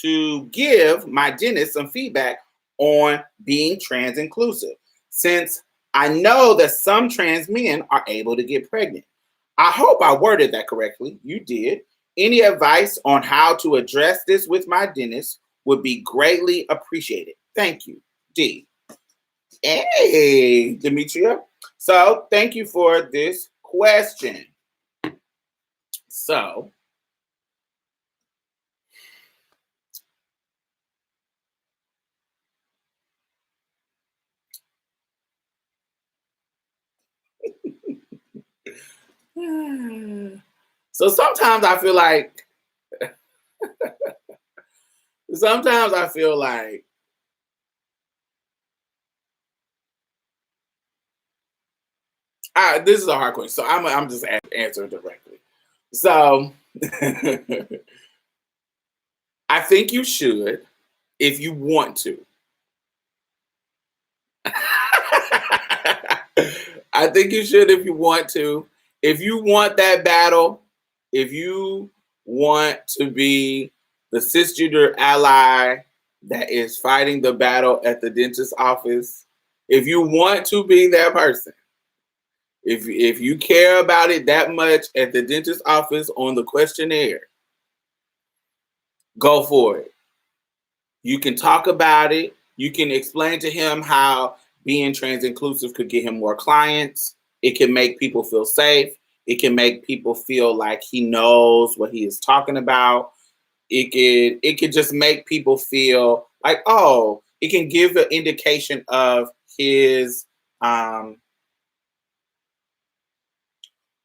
to give my dentist some feedback on being trans inclusive, since I know that some trans men are able to get pregnant. I hope I worded that correctly. You did. Any advice on how to address this with my dentist would be greatly appreciated. Thank you, D. Hey, Demetria. So, thank you for this question. So, so sometimes I feel like this is a hard question. So I'm just answering directly. So I think you should if you want to. I think you should if you want to. If you want that battle, if you want to be the cisgender ally that is fighting the battle at the dentist's office, if you want to be that person, if you care about it that much at the dentist's office on the questionnaire, go for it. You can talk about it. You can explain to him how being trans inclusive could get him more clients. It can make people feel safe. It can make people feel like he knows what he is talking about. It could just make people feel like, oh, it can give an indication of his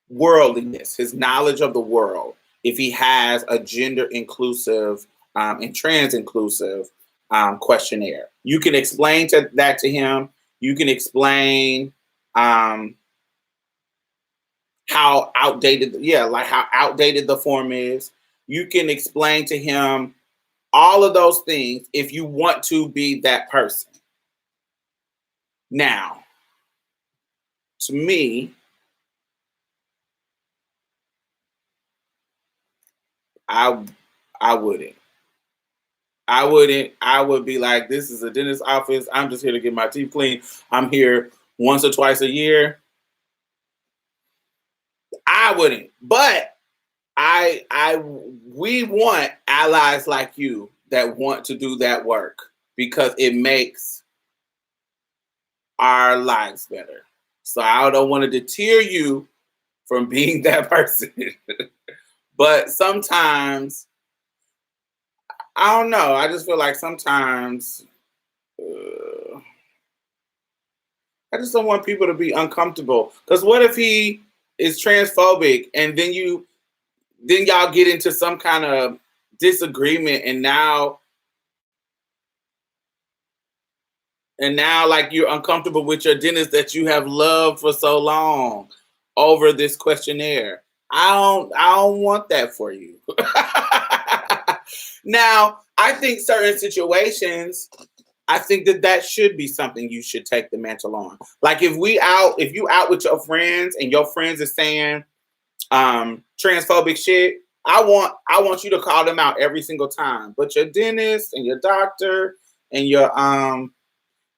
worldliness, his knowledge of the world, if he has a gender inclusive and trans inclusive questionnaire. You can explain that to him. You can explain how outdated, like how outdated the form is. You can explain to him all of those things if you want to be that person. Now, to me, I I wouldn't. I wouldn't. I would be like, this is a dentist office. I'm just here to get my teeth clean. I'm here once or twice a year. I wouldn't. But we want allies like you that want to do that work because it makes our lives better. So I don't want to deter you from being that person. But sometimes, I don't know. I just feel like sometimes I just don't want people to be uncomfortable. Because what if he is transphobic and then y'all get into some kind of disagreement and now like you're uncomfortable with your dentist that you have loved for so long over this questionnaire. I don't want that for you. Now, I think certain situations, I think that should be something you should take the mantle on. Like if you out with your friends and your friends are saying transphobic shit, I want you to call them out every single time. But your dentist and your doctor and your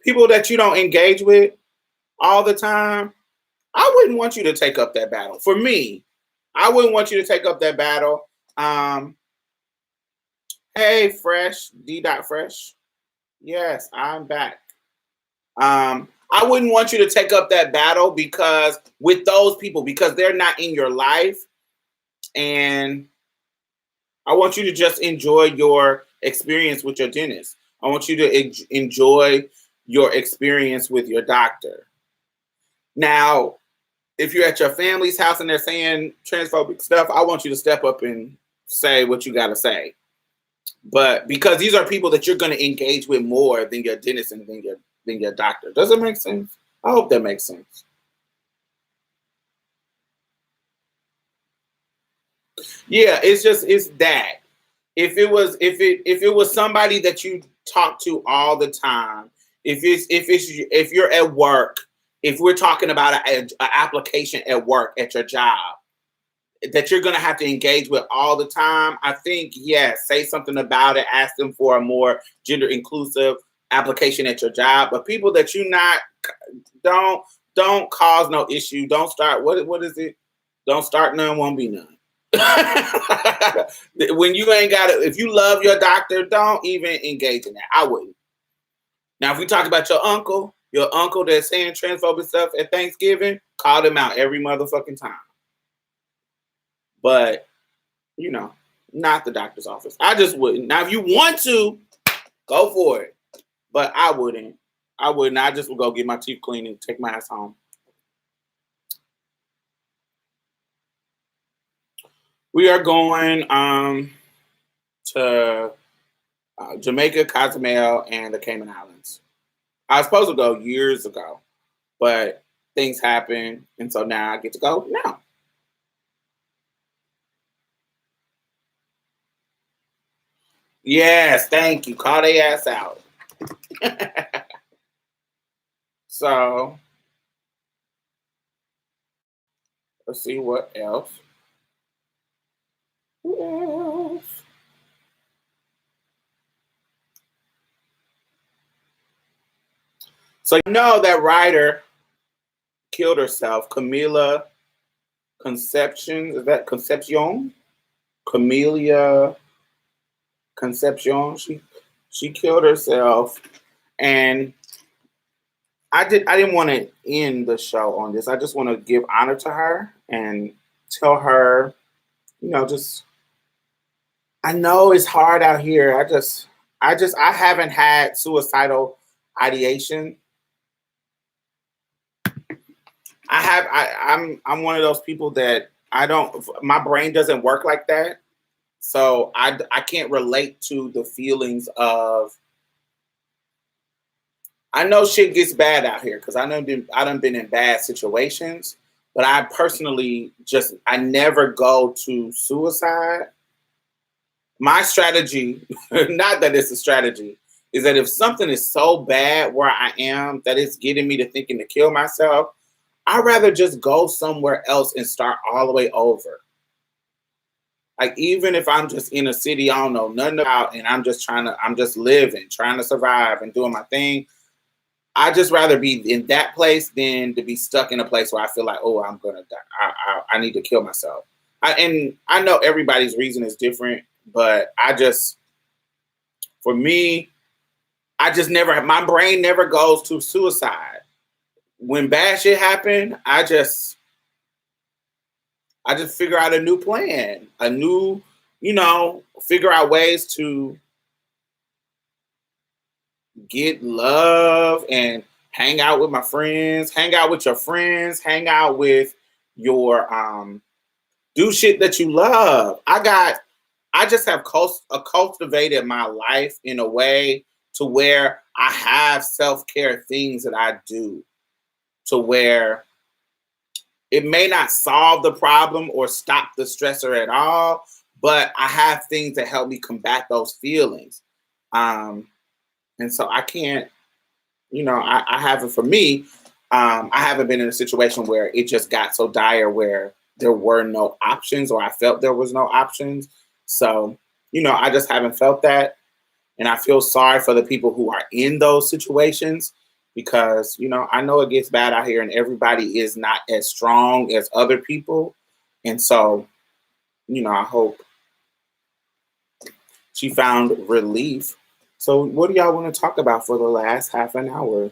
people that you don't engage with all the time, I wouldn't want you to take up that battle. For me, I wouldn't want you to take up that battle. Hey, Fresh, D. Fresh. Yes, I'm back. I wouldn't want you to take up that battle because with those people, because they're not in your life. And I want you to just enjoy your experience with your dentist. I want you to enjoy your experience with your doctor. Now, if you're at your family's house and they're saying transphobic stuff, I want you to step up and say what you got to say. But because these are people that you're going to engage with more than your dentist and than your doctor. Does it make sense? I hope that makes sense. Yeah, it's that. If it was somebody that you talk to all the time, if you're at work, if we're talking about an application at work at your job that you're going to have to engage with all the time, I think yes, say something about it, ask them for a more gender inclusive application at your job. But people that you not don't cause no issue. Don't start what is it? Don't start none, won't be none. When you ain't got it, if you love your doctor, don't even engage in that. I wouldn't. Now, if we talk about your uncle that's saying transphobic stuff at Thanksgiving, call them out every motherfucking time. But, not the doctor's office. I just wouldn't. Now, if you want to, go for it. But I wouldn't. I just would go get my teeth cleaned and take my ass home. We are going to Jamaica, Cozumel, and the Cayman Islands. I was supposed to go years ago, but things happen, and so now I get to go now. Yes, thank you. Call their ass out. So, let's see what else. Who else? So you know that writer killed herself, Camila Conception. Is that Concepcion? Camelia Concepcion. She killed herself, and I didn't want to end the show on this. I just want to give honor to her and tell her, just I know it's hard out here. I haven't had suicidal ideation. I'm one of those people that my brain doesn't work like that. So I can't relate to the feelings of, I know shit gets bad out here because I done been in bad situations, but I personally I never go to suicide. My strategy, not that it's a strategy, is that if something is so bad where I am that it's getting me to thinking to kill myself, I'd rather just go somewhere else and start all the way over. Like, even if I'm just in a city I don't know nothing about and I'm just living, trying to survive and doing my thing, I'd just rather be in that place than to be stuck in a place where I feel like, oh, I'm going to die. I need to kill myself. And I know everybody's reason is different, but for me, my brain never goes to suicide. When bad shit happen, I just figure out a new plan, figure out ways to get love and hang out with my friends, hang out with your friends, hang out with your, do shit that you love. I just have cultivated my life in a way to where I have self-care things that I do to where it may not solve the problem or stop the stressor at all, but I have things that help me combat those feelings. And so I can't, I haven't, for me, I haven't been in a situation where it just got so dire where there were no options, or I felt there was no options. So, I just haven't felt that. And I feel sorry for the people who are in those situations because, I know it gets bad out here and everybody is not as strong as other people. And so, I hope she found relief. So, what do y'all want to talk about for the last half an hour?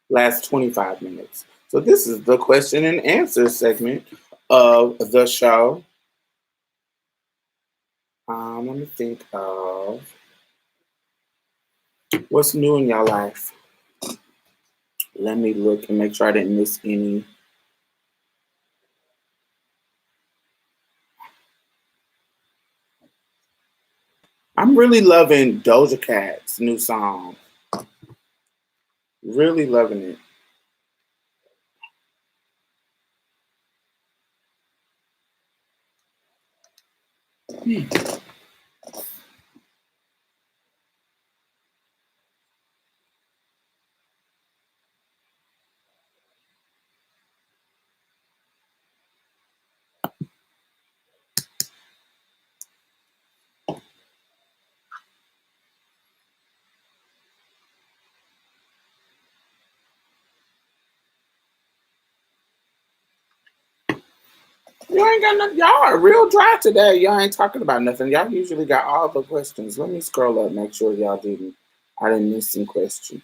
Last 25 minutes. So, this is the question and answer segment of the show. Let me think of what's new in your life. Let me look and make sure I didn't miss any. I'm really loving Doja Cat's new song. Really loving it. You ain't got nothing. Y'all are real dry today. Y'all ain't talking about nothing. Y'all usually got all the questions. Let me scroll up, make sure y'all didn't. I didn't miss some questions.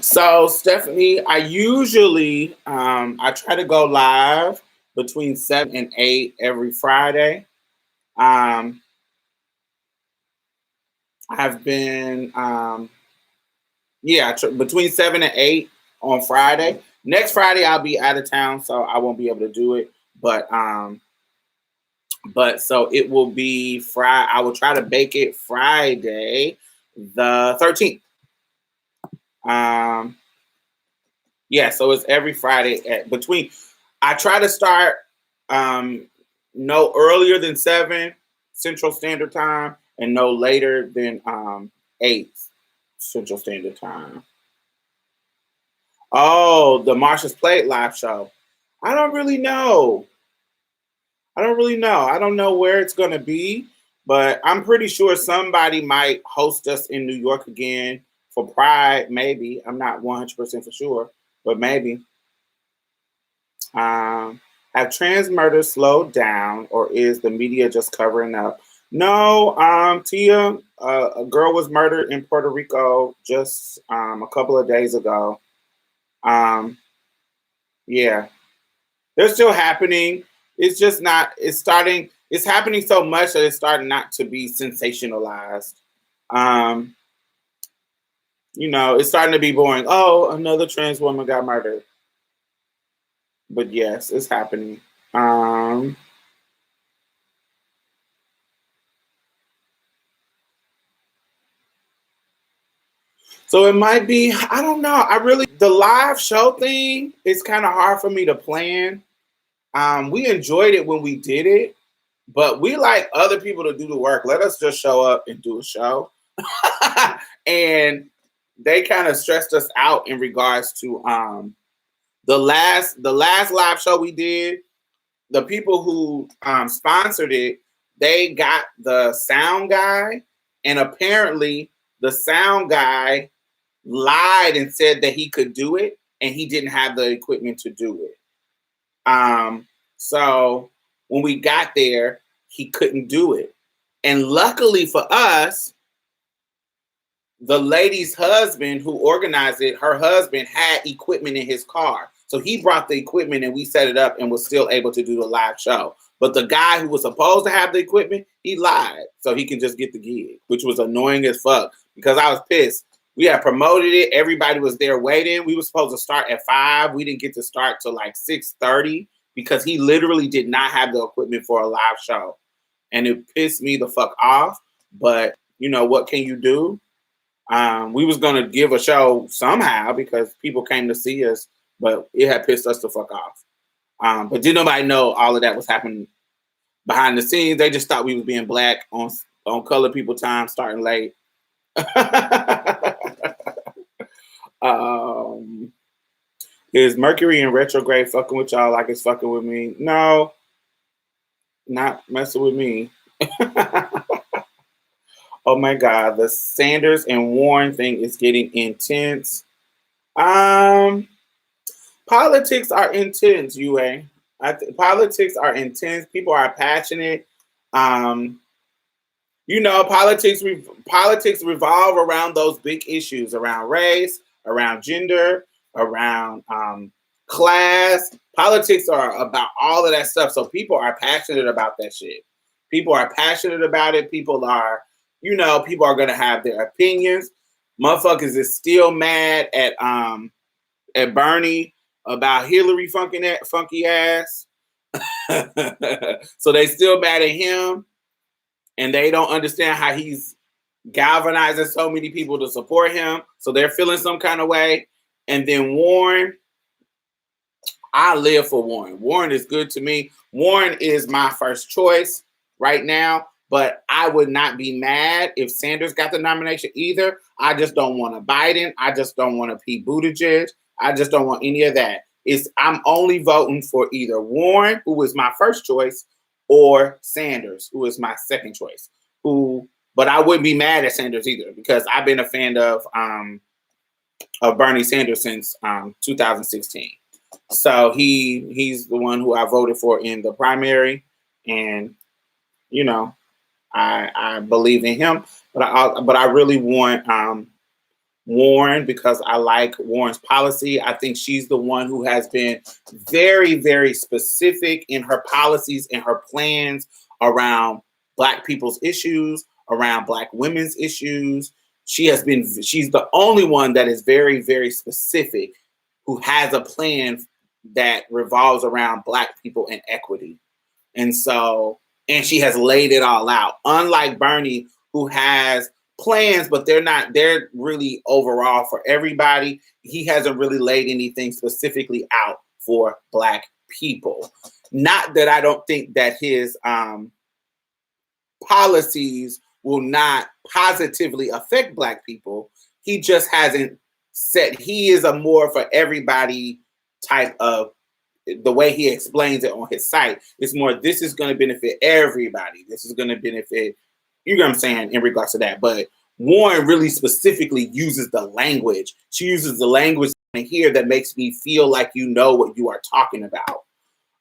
So Stephanie, I usually I try to go live between 7 and 8 every Friday. I've been between 7 and 8 on Friday. Next Friday I'll be out of town, so I won't be able to do it. But so it will be Friday. I will try to bake it Friday, the 13th. So it's every Friday at between. I try to start no earlier than 7 Central Standard Time and no later than 8 Central Standard Time. Oh, the Marsha's Plate live show. I don't really know. I don't know where it's going to be, but I'm pretty sure somebody might host us in New York again for Pride, maybe. I'm not 100% for sure, but maybe. Have trans murders slowed down, or is the media just covering up? No, Tia, a girl was murdered in Puerto Rico just a couple of days ago. Yeah, they're still happening. It's just not. It's happening so much that it's starting not to be sensationalized. It's starting to be boring. Oh, another trans woman got murdered. But yes, it's happening. So it might be, I don't know. The live show thing is kind of hard for me to plan. We enjoyed it when we did it, but we like other people to do the work. Let us just show up and do a show. And they kind of stressed us out in regards to the last live show we did. The people who sponsored it, they got the sound guy, and apparently the sound guy lied and said that he could do it, and he didn't have the equipment to do it. So when we got there, he couldn't do it. And luckily for us, the lady's husband who organized it, her husband had equipment in his car. So he brought the equipment and we set it up and was still able to do the live show. But the guy who was supposed to have the equipment, he lied so he can just get the gig, which was annoying as fuck because I was pissed. We had promoted it. Everybody was there waiting. We were supposed to start at 5. We didn't get to start till like 6:30 because he literally did not have the equipment for a live show. And it pissed me the fuck off. But, what can you do? We was going to give a show somehow because people came to see us, but it had pissed us the fuck off. But didn't nobody know all of that was happening behind the scenes. They just thought we was being black on colored people time, starting late. um, is Mercury in retrograde fucking with y'all like it's fucking with me? No, not messing with me. Oh my God, the Sanders and Warren thing is getting intense. Politics are intense, UA. Politics are intense. People are passionate. Um, politics revolve around those big issues, around race, around gender, around class. Politics are about all of that stuff. So people are passionate about that shit. People are passionate about it. People are going to have their opinions. Motherfuckers is still mad at Bernie about Hillary funky ass. So they still mad at him, and they don't understand how he's galvanizing so many people to support him. So they're feeling some kind of way. And then Warren, I live for Warren. Warren is good to me. Warren is my first choice right now, but I would not be mad if Sanders got the nomination either. I just don't want a Biden. I just don't want a Pete Buttigieg. I just don't want any of that. I'm only voting for either Warren, who is my first choice, or Sanders, who is my second choice. But I wouldn't be mad at Sanders either, because I've been a fan of Bernie Sanders since 2016. So he's the one who I voted for in the primary, and I believe in him. But I really want Warren, because I like Warren's policy. I think she's the one who has been very, very specific in her policies and her plans around Black people's issues, around Black women's issues. She's the only one that is very, very specific, who has a plan that revolves around Black people and equity. And she has laid it all out. Unlike Bernie, who has plans, but they're really overall for everybody. He hasn't really laid anything specifically out for Black people. Not that I don't think that his policies will not positively affect Black people. He just hasn't said he is a more for everybody type of, the way he explains it on his site. It's more, this is going to benefit everybody. This is going to benefit, you know what I'm saying, in regards to that. But Warren really specifically uses the language. She uses the language in here that makes me feel like you know what you are talking about.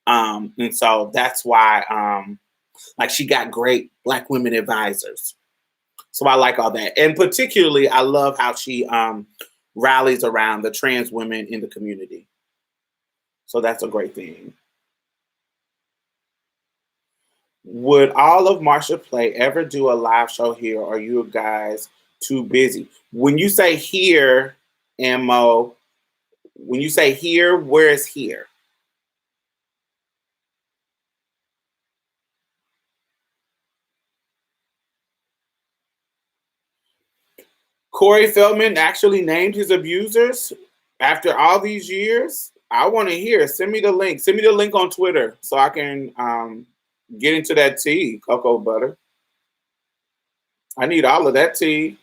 And so that's why, she got great Black women advisors. So I like all that. And particularly, I love how she rallies around the trans women in the community. So that's a great thing. Would all of Marsha Play ever do a live show here, or are you guys too busy? When you say here, Mo, when you say here, where is here? Corey Feldman actually named his abusers after all these years. I want to hear. Send me the link. Send me the link on Twitter so I can get into that tea, cocoa butter. I need all of that tea.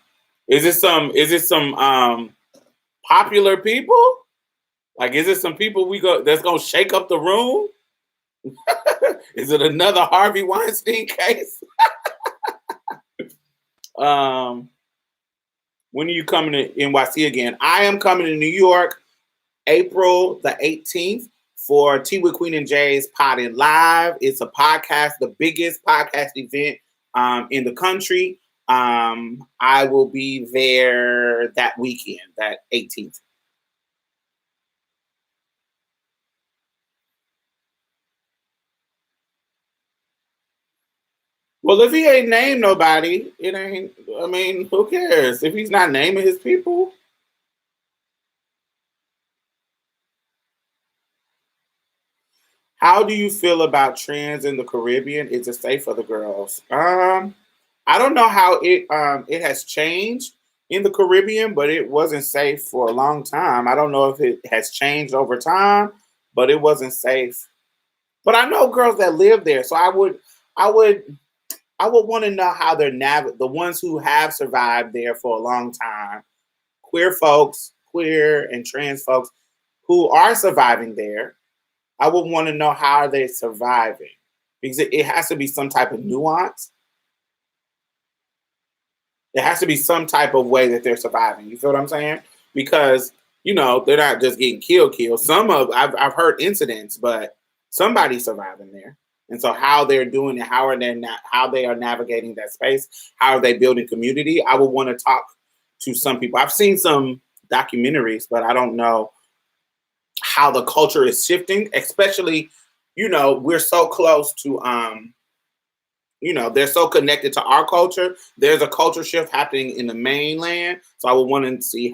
Is it some popular people? Like, is it some people that's gonna shake up the room? Is it another Harvey Weinstein case? When are you coming to NYC again? I am coming to New York April the 18th for Tea with Queen and Jay's Podding Live. It's a podcast, the biggest podcast event in the country. I will be there that weekend, that 18th. Well, if he ain't named nobody, it ain't, I mean, who cares? If he's not naming his people. How do you feel about trans in the Caribbean? Is it safe for the girls? I don't know how it has changed in the Caribbean, but it wasn't safe for a long time. I don't know if it has changed over time, but it wasn't safe But I know girls that live there, so I would want to know how they're the ones who have survived there for a long time, queer folks, queer and trans folks who are surviving there. I would want to know how they're surviving because it has to be some type of nuance. There has to be some type of way that they're surviving. You feel what I'm saying? Because they're not just getting killed. I've heard incidents, but somebody's surviving there. And so how they're doing it, how they are navigating that space, how are they building community? I would want to talk to some people. I've seen some documentaries, but I don't know how the culture is shifting, especially, we're so close to they're so connected to our culture. There's a culture shift happening in the mainland. So I would want to see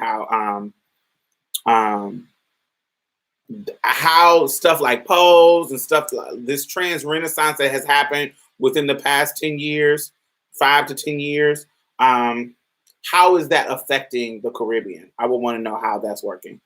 how stuff like pose and stuff like this trans renaissance that has happened within the past 10 years, 5 to 10 years. How is that affecting the Caribbean? I would want to know how that's working.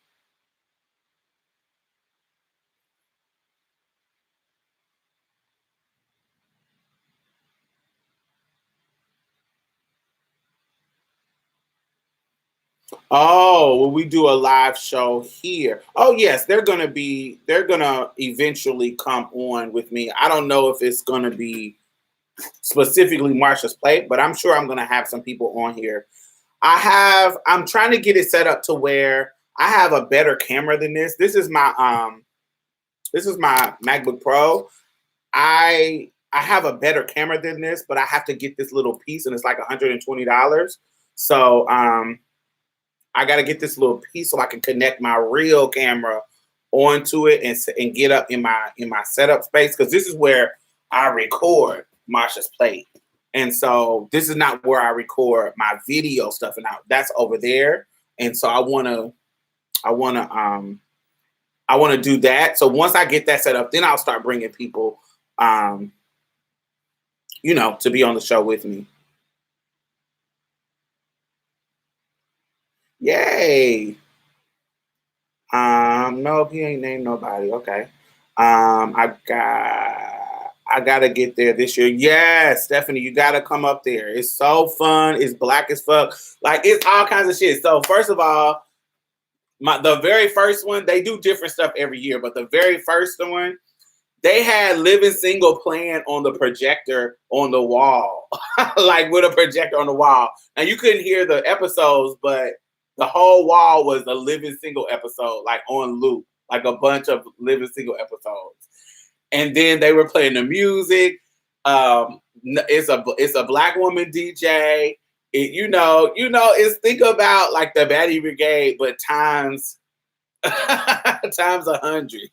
Oh, well, we do a live show here. Oh, yes, they're gonna eventually come on with me. I don't know if it's gonna be specifically Marsha's plate, but I'm sure I'm gonna have some people on here. I'm trying to get it set up to where I have a better camera than this. This is my MacBook Pro. I have a better camera than this, but I have to get this little piece and it's like $120. So I got to get this little piece so I can connect my real camera onto it and get up in my setup space, because this is where I record Marsha's plate. And so this is not where I record my video stuff, and that's over there. And so I want to do that. So once I get that set up, then I'll start bringing people to be on the show with me. Yay. No, he ain't named nobody. Okay. I gotta get there this year. Yes, Stephanie, you gotta come up there. It's so fun. It's black as fuck. Like, it's all kinds of shit. So first of all, the very first one, they do different stuff every year, but the very first one, they had Living Single playing on the projector on the wall, like with a projector on the wall. And you couldn't hear the episodes, but the whole wall was a Living Single episode, like on loop, like a bunch of Living Single episodes. And then they were playing the music. It's a black woman DJ. It's think about like the Batty Brigade, but times 100.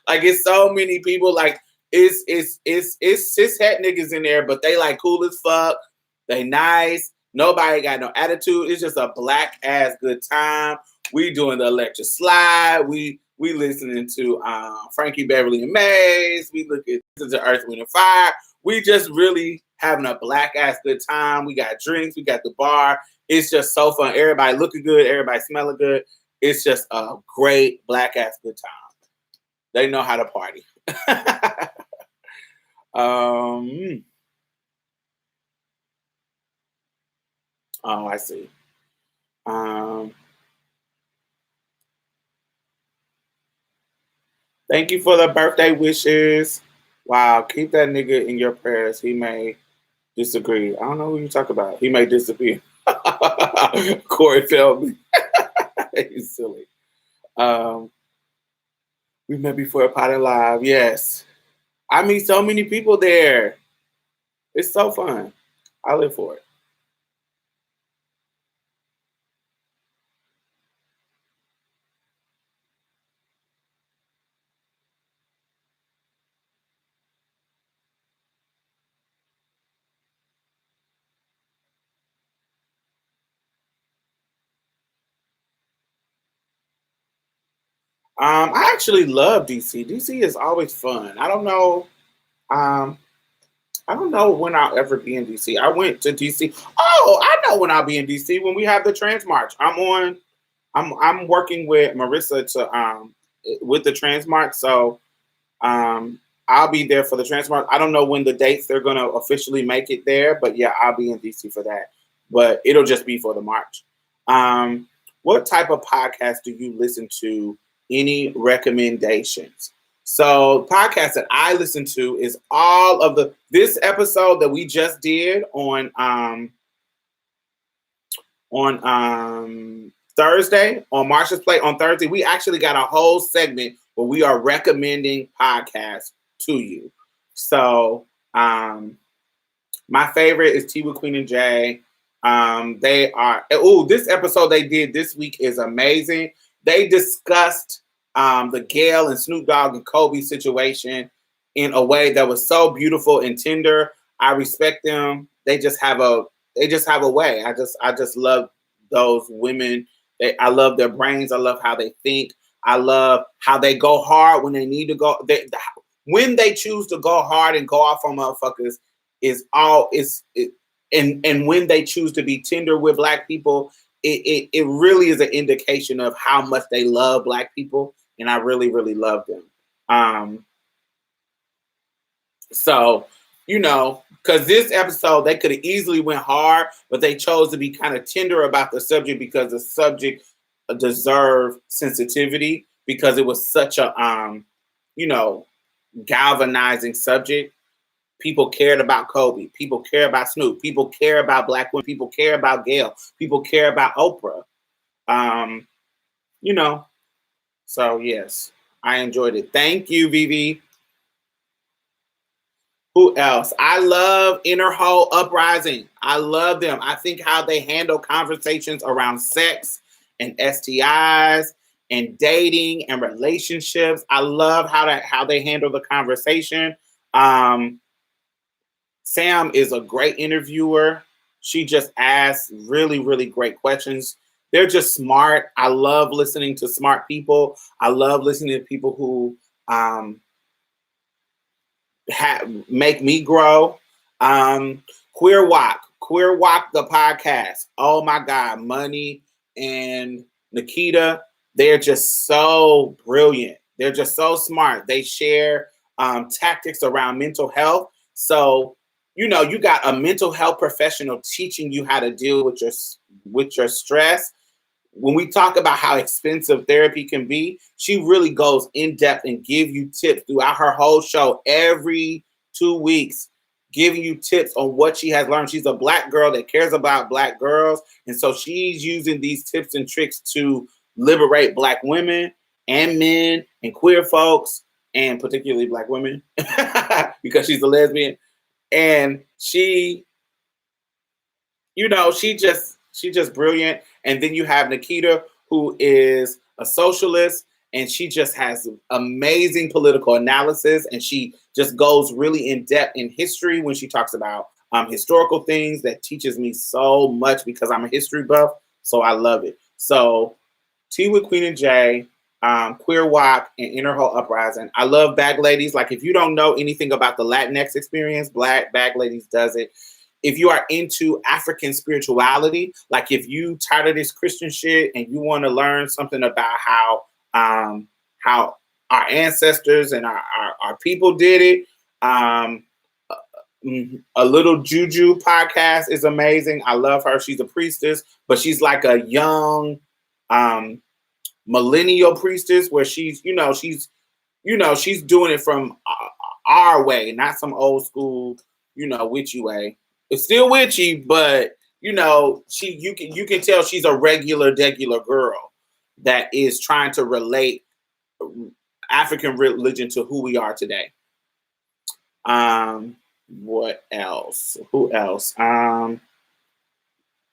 Like, it's so many people. Like, it's cishet niggas in there, but they like cool as fuck. They nice. Nobody got no attitude. It's just a black ass good time. We doing the electric slide. We listening to Frankie Beverly and Maze. We look at the Earth, Wind and Fire. We just really having a black ass good time. We got drinks. We got the bar. It's just so fun. Everybody looking good. Everybody smelling good. It's just a great black ass good time. They know how to party. Oh, I see. Thank you for the birthday wishes. Wow, keep that nigga in your prayers. He may disagree. I don't know who you talk about. He may disappear. Corey Feldman. He's silly. We met before a potty live. Yes. I meet so many people there. It's so fun. I live for it. I actually love DC. DC is always fun. I don't know. I don't know when I'll ever be in DC. I went to DC. Oh, I know when I'll be in DC, when we have the Trans March. I'm working with Marissa to with the Trans March. So I'll be there for the trans march. I don't know when the dates they're going to officially make it there, but yeah, I'll be in DC for that. But it'll just be for the march. What type of podcast do you listen to? Any recommendations? So, podcast that I listen to is all of this episode that we just did on Thursday on Marsha's Plate on Thursday. We actually got a whole segment where we are recommending podcasts to you. So my favorite is Tea with Queen and Jay. This episode they did this week is amazing. They discussed the Gayle and Snoop Dogg and Kobe situation in a way that was so beautiful and tender. I respect them. They just have a way. I just love those women. I love their brains. I love how they think. I love how they go hard when they need to go. When they choose to go hard and go off on motherfuckers and when they choose to be tender with Black people, it really is an indication of how much they love Black people, and I really, really love them. So, because this episode, they could have easily went hard, but they chose to be kind of tender about the subject because the subject deserved sensitivity because it was such a, galvanizing subject. People cared about Kobe. People care about Snoop. People care about Black women. People care about Gayle. People care about Oprah. So yes, I enjoyed it. Thank you, Vivi. Who else? I love Inner Whole Uprising. I love them. I think how they handle conversations around sex and STIs and dating and relationships. I love how they handle the conversation. Sam is a great interviewer. She just asks really, really great questions. They're just smart. I love listening to smart people. I love listening to people who make me grow. Queer Walk the podcast. Oh my God, Money and Nikita, they're just so brilliant. They're just so smart. They share tactics around mental health. So, you got a mental health professional teaching you how to deal with your stress. When we talk about how expensive therapy can be, she really goes in depth and give you tips throughout her whole show every 2 weeks, giving you tips on what she has learned. She's a Black girl that cares about Black girls. And so she's using these tips and tricks to liberate Black women and men and queer folks, and particularly Black women, because she's a lesbian. And she's just brilliant. And then you have Nikita, who is a socialist, and she just has amazing political analysis, and she just goes really in depth in history when she talks about historical things. That teaches me so much because I'm a history buff, so I love it. So Tea with Queen and Jay, Queer Walk, and Inner Whole Uprising. I love Bag Ladies. Like, if you don't know anything about the Latinx experience, Black Bag Ladies does it. If you are into African spirituality, like if you tired of this Christian shit and you want to learn something about how our ancestors and our people did it, A Little Juju podcast is amazing. I love her. She's a priestess, but she's like a young millennial priestess where she's doing it from our way, not some old school, witchy way. It's still witchy, but you can tell she's a regular girl that is trying to relate African religion to who we are today. What else? Who else?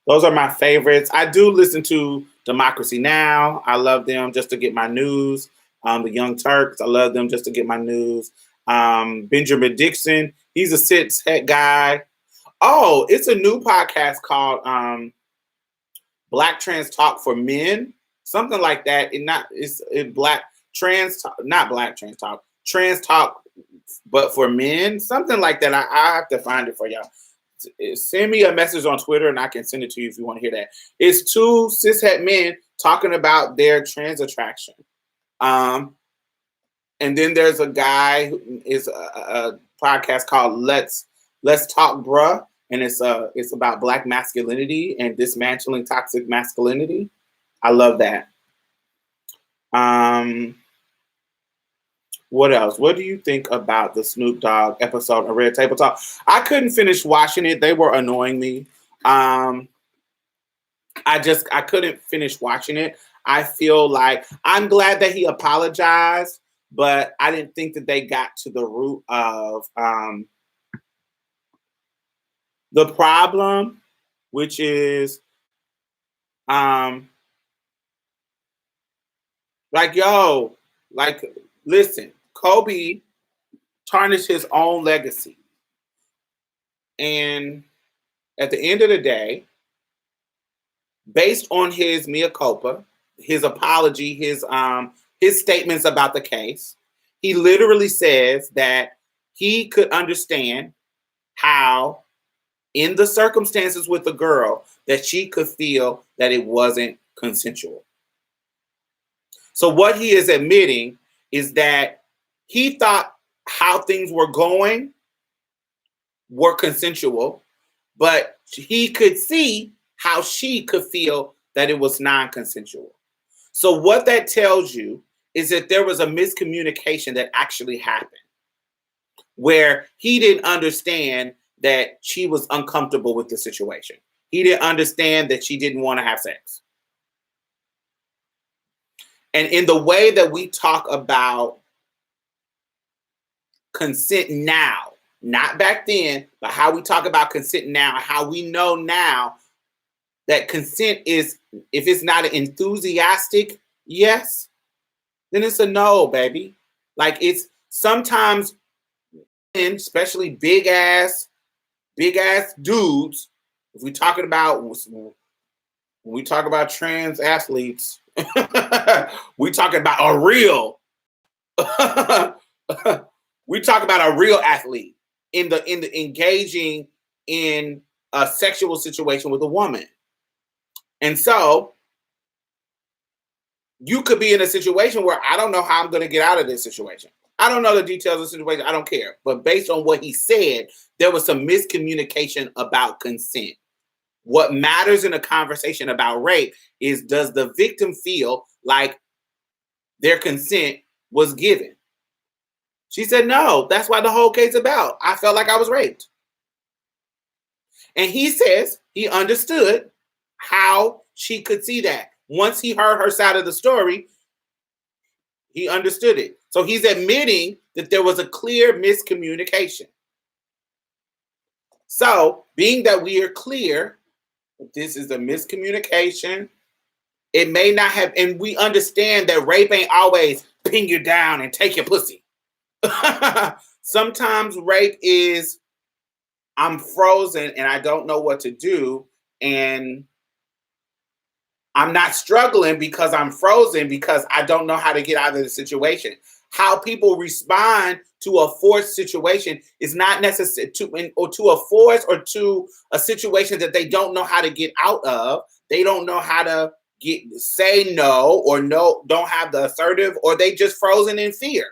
Those are my favorites. I do listen to Democracy Now! I love them just to get my news. The Young Turks, I love them just to get my news. Benjamin Dixon, he's a cis-het guy. Oh, it's a new podcast called Black Trans Talk for Men, something like that. Trans Talk, but for men, something like that. I have to find it for y'all. Send me a message on Twitter and I can send it to you if you want to hear that. It's two cishet men talking about their trans attraction. And then there's a guy who is a podcast called Let's Talk Bruh, and it's about Black masculinity and dismantling toxic masculinity. I love that. What else? What do you think about the Snoop Dogg episode of Red Table Talk? I couldn't finish watching it. They were annoying me. I couldn't finish watching it. I feel like I'm glad that he apologized, but I didn't think that they got to the root of the problem, which is listen, Kobe tarnished his own legacy. And at the end of the day, based on his mea culpa, his apology, his statements about the case, he literally says that he could understand how, in the circumstances with the girl, that she could feel that it wasn't consensual. So what he is admitting is that he thought how things were going were consensual, but he could see how she could feel that it was non-consensual. So what that tells you is that there was a miscommunication that actually happened, where he didn't understand that she was uncomfortable with the situation. He didn't understand that she didn't want to have sex. And in the way that we talk about consent now, not back then, but how we talk about consent now, how we know now that consent is, if it's not an enthusiastic yes, then it's a no, baby. Like, it's sometimes, especially big ass dudes, if we talking about, when we talk about trans athletes, we talking about a real we talk about a real athlete in the engaging in a sexual situation with a woman. And so you could be in a situation where I don't know how I'm going to get out of this situation. I don't know the details of the situation. I don't care. But based on what he said, there was some miscommunication about consent. What matters in a conversation about rape is, does the victim feel like their consent was given? She said, no, that's why the whole case about. I felt like I was raped. And he says he understood how she could see that. Once he heard her side of the story, he understood it. So he's admitting that there was a clear miscommunication. So, being that we are clear, this is a miscommunication. It may not have, and we understand that rape ain't always pin you down and take your pussy. Sometimes rape is, I'm frozen and I don't know what to do, and I'm not struggling because I'm frozen because I don't know how to get out of the situation. How people respond to a forced situation is not necessary to a force or to a situation that they don't know how to get out of. They don't know how to say no, or no, don't have the assertive, or they just frozen in fear.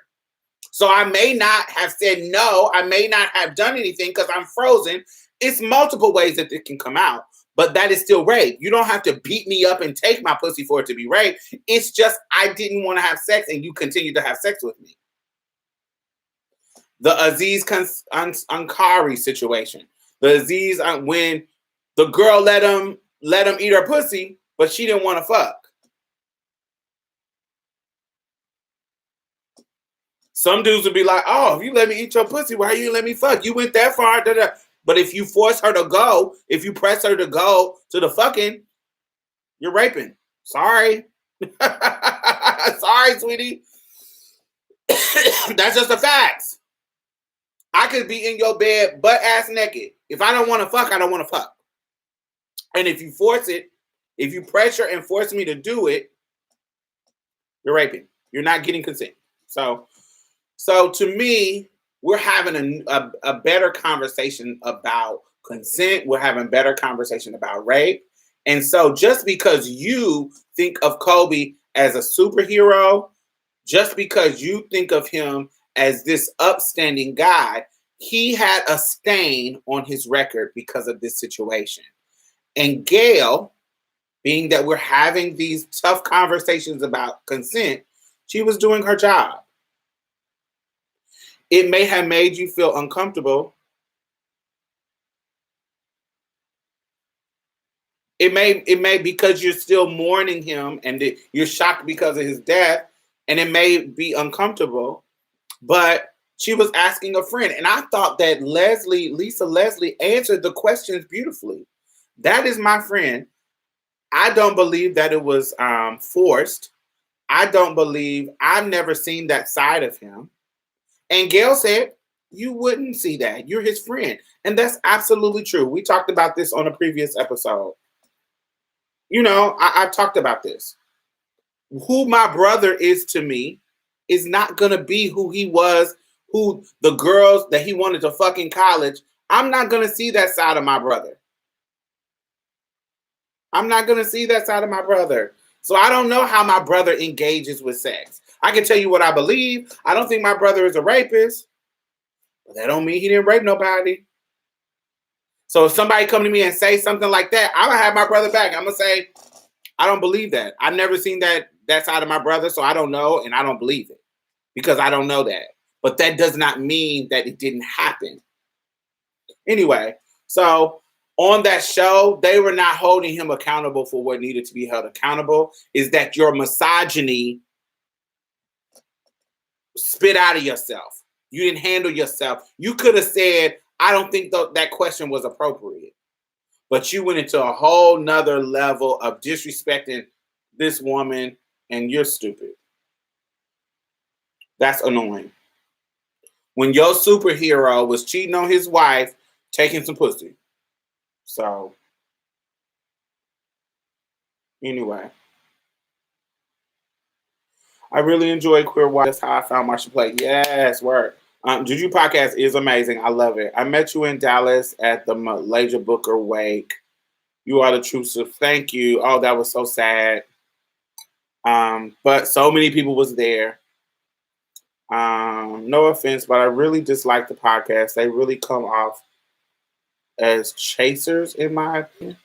So I may not have said no. I may not have done anything because I'm frozen. It's multiple ways that it can come out, but that is still rape. You don't have to beat me up and take my pussy for it to be rape. It's just, I didn't want to have sex and you continue to have sex with me. The Aziz Ansari situation. The Aziz, when the girl let him eat her pussy, but she didn't want to fuck. Some dudes would be like, oh, if you let me eat your pussy, why you let me fuck? You went that far. Da, da. But if you force her to go, if you press her to go to the fucking, you're raping. Sorry. Sorry, sweetie. That's just the facts. I could be in your bed butt ass naked. If I don't want to fuck, I don't want to fuck. And if you force it, if you pressure and force me to do it, you're raping. You're not getting consent. So to me, we're having a better conversation about consent. We're having a better conversation about rape. And so just because you think of Kobe as a superhero just because you think of him as this upstanding guy, he had a stain on his record because of this situation. And Gail, being that we're having these tough conversations about consent, she was doing her job. It may have made you feel uncomfortable. It may because you're still mourning him and you're shocked because of his death, and it may be uncomfortable. But she was asking a friend, and I thought that Lisa Leslie, answered the questions beautifully. That is my friend. I don't believe that it was forced. I've never seen that side of him. And Gail said, you wouldn't see that. You're his friend. And that's absolutely true. We talked about this on a previous episode. You know, I've talked about this. Who my brother is to me is not going to be who he was, who the girls that he wanted to fuck in college. I'm not going to see that side of my brother. I'm not going to see that side of my brother. So I don't know how my brother engages with sex. I can tell you what I believe. I don't think my brother is a rapist. But that don't mean he didn't rape nobody. So if somebody come to me and say something like that, I'm going to have my brother back. I'm going to say, I don't believe that. I've never seen that side of my brother, so I don't know, and I don't believe it because I don't know that. But that does not mean that it didn't happen. Anyway, so on that show, they were not holding him accountable for what needed to be held accountable. Is that your misogyny spit out of yourself? You didn't handle yourself. You could have said, I don't think that question was appropriate. But you went into a whole nother level of disrespecting this woman, and you're stupid. That's annoying. When your superhero was cheating on his wife, taking some pussy. So, anyway. I really enjoy Queer Watch. That's how I found Marsha Play. Yes, work. Juju Podcast is amazing. I love it. I met you in Dallas at the Malaysia Booker Wake. You are the truth. So thank you. Oh, that was so sad. But so many people was there. No offense, but I really dislike the podcast. They really come off as chasers, in my opinion.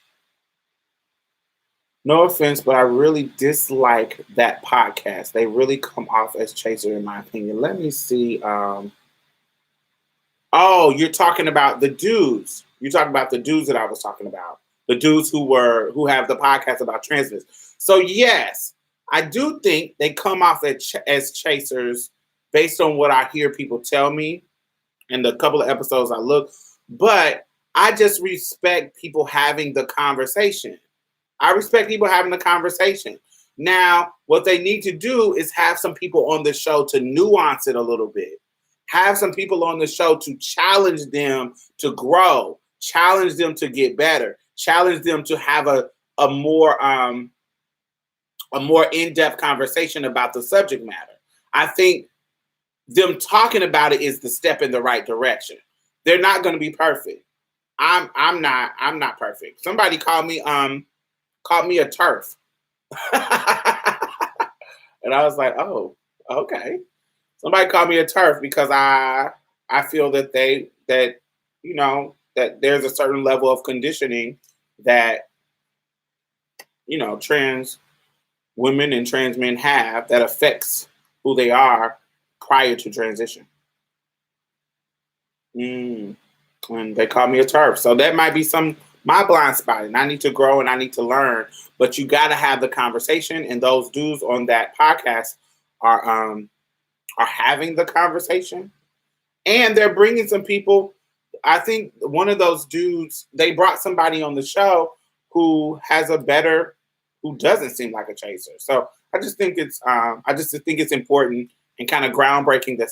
No offense, but I really dislike that podcast. They really come off as chasers, in my opinion. Let me see. Oh, you're talking about the dudes. You're talking about the dudes that I was talking about. The dudes who have the podcast about transness. So yes, I do think they come off as chasers based on what I hear people tell me in the couple of episodes I look. But I just respect people having the conversation. I respect people having the conversation. Now, what they need to do is have some people on the show to nuance it a little bit. Have some people on the show to challenge them to grow, challenge them to get better, challenge them to have a more in-depth conversation about the subject matter. I think them talking about it is the step in the right direction. They're not going to be perfect. I'm not perfect. Somebody called me a TERF. And I was like, oh, okay. Somebody called me a TERF because I feel that that there's a certain level of conditioning that, trans women and trans men have that affects who they are prior to transition. And they call me a TERF. So that might be my blind spot, and I need to grow and I need to learn. But you got to have the conversation, and those dudes on that podcast are having the conversation, and they're bringing some people. I think one of those dudes, they brought somebody on the show who doesn't seem like a chaser. So I just think it's important and kind of groundbreaking that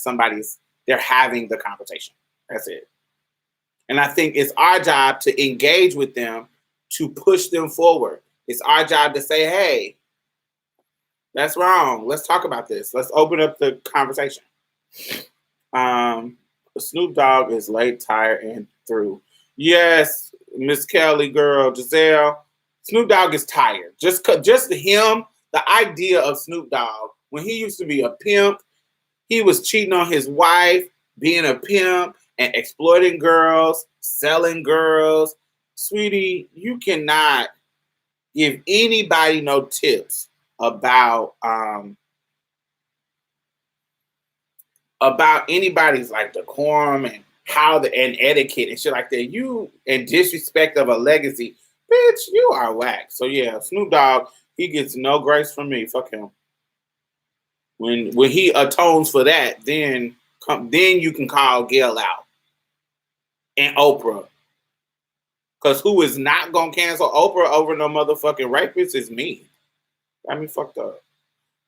they're having the conversation. That's it. And I think it's our job to engage with them, to push them forward. It's our job to say, hey, that's wrong. Let's talk about this. Let's open up the conversation. Snoop Dogg is late, tired, and through. Yes, Miss Kelly, girl, Giselle. Snoop Dogg is tired. Just him, the idea of Snoop Dogg when he used to be a pimp, he was cheating on his wife, being a pimp, and exploiting girls, selling girls. Sweetie, you cannot give anybody no tips about anybody's like decorum and and etiquette and shit like that. You and disrespect of a legacy, bitch, you are whack. So yeah, Snoop Dogg, he gets no grace from me. Fuck him. When he atones for that, then you can call Gail out and Oprah. Cause who is not gonna cancel Oprah over no motherfucking rapist is me. Got me fucked up.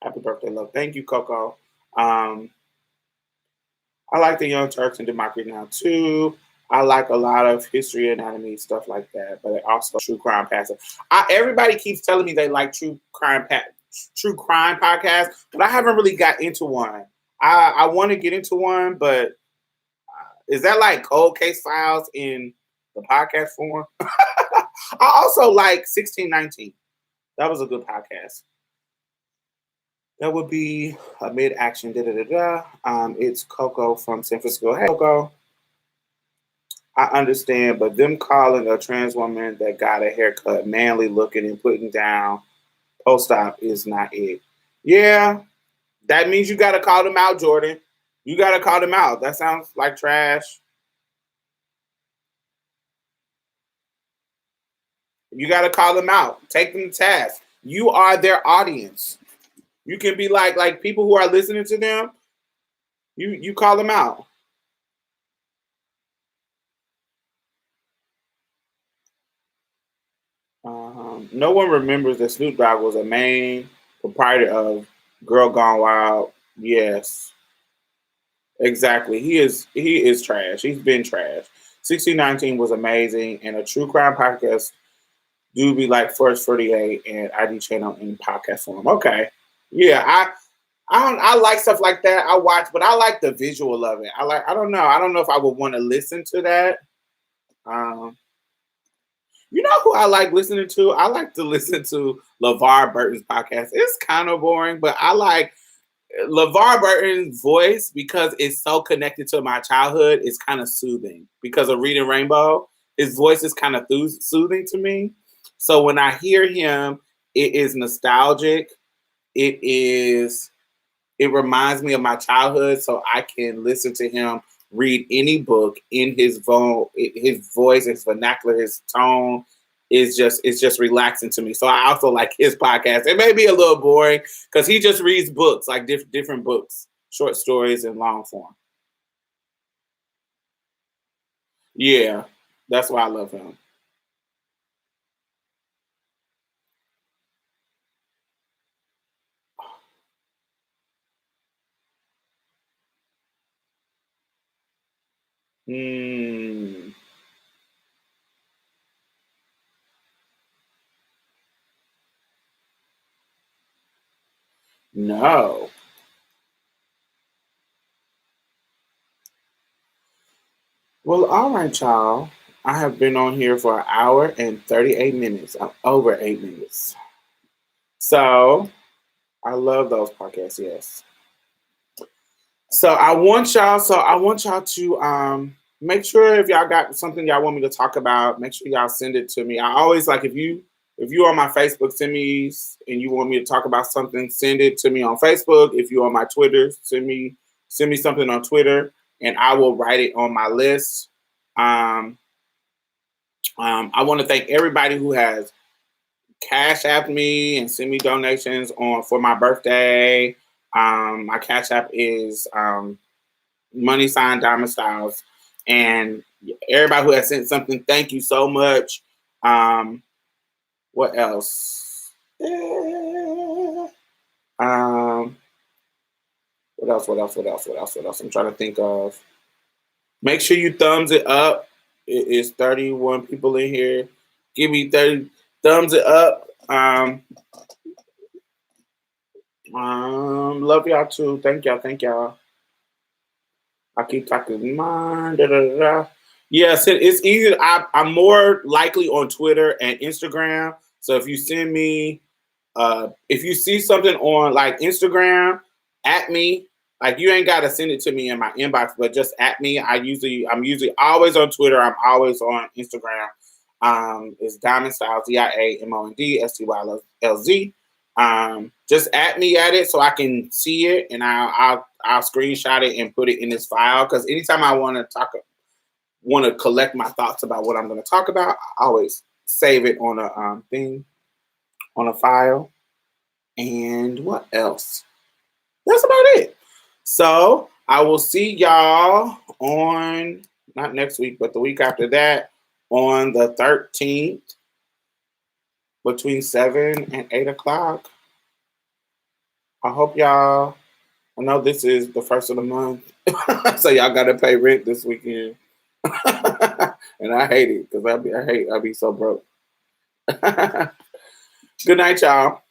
Happy birthday, love. Thank you, Coco. I like the Young Turks and Democracy Now! Too. I like a lot of history, anatomy, stuff like that, but also true crime passes. Everybody keeps telling me they like true crime podcasts, but I haven't really got into one. I want to get into one, but is that like Cold Case Files in the podcast form? I also like 1619. That was a good podcast. That would be a mid-action. It's Coco from San Francisco. Hey, Coco. I understand, but them calling a trans woman that got a haircut manly looking and putting down post-op is not it. Yeah, that means you got to call them out, Jordan. You got to call them out. That sounds like trash. You got to call them out. Take them to task. You are their audience. You can be like people who are listening to them. You call them out. No one remembers that Snoop Dogg was a main proprietor of Girl Gone Wild. Yes, exactly. He is trash. He's been trash. 1619 was amazing, and a true crime podcast do be like First 38 and ID Channel in podcast form. Okay, yeah, I like stuff like that. I watch, but I like the visual of it. I don't know. I don't know if I would want to listen to that. You know who I like listening to? I like to listen to LeVar Burton's podcast. It's kind of boring, but I like LeVar Burton's voice because it's so connected to my childhood. It's kind of soothing because of Reading Rainbow. His voice is kind of soothing to me. So when I hear him, it is nostalgic. It reminds me of my childhood, so I can listen to him read any book in his voice, his vernacular, his tone is just relaxing to me. So I also like his podcast. It may be a little boring because he just reads books, like different books, short stories and long form. Yeah, that's why I love him. Mm, no. Well, all right, y'all. I have been on here for an hour and 38 minutes. I'm over 8 minutes. So I love those podcasts, yes. So I want y'all to make sure if y'all got something y'all want me to talk about, make sure y'all send it to me. I always like if you on my Facebook, send me and you want me to talk about something, send it to me on Facebook. If you on my Twitter, send me something on Twitter and I will write it on my list. Um, I want to thank everybody who has cash app me and send me donations on for my birthday. My cash app is money sign Diamond Stylz, and everybody who has sent something, thank you so much. What else? Um, what else? What else? What else? What else? What else? I'm trying to think of. Make sure you thumbs it up. It is 31 people in here. Give me 30 thumbs it up. Love y'all too. Thank y'all. Thank y'all. I keep talking mine. Da, da, da, da. Yes, it's easy. I'm more likely on Twitter and Instagram. So if you send me If you see something on like Instagram, at me. Like you ain't gotta send it to me in my inbox, but just at me. I'm usually always on Twitter. I'm always on Instagram. It's Diamond Stylz, DIAMOND STYLZ. Just at me at it so I can see it, and I'll screenshot it and put it in this file. Because anytime I want to collect my thoughts about what I'm going to talk about, I always save it on a thing, on a file. And what else? That's about it. So I will see y'all on, not next week, but the week after that, on the 13th between 7 and 8 o'clock. I hope y'all, I know this is the first of the month, so y'all got to pay rent this weekend. And I hate it because I'll be so broke. Good night, y'all.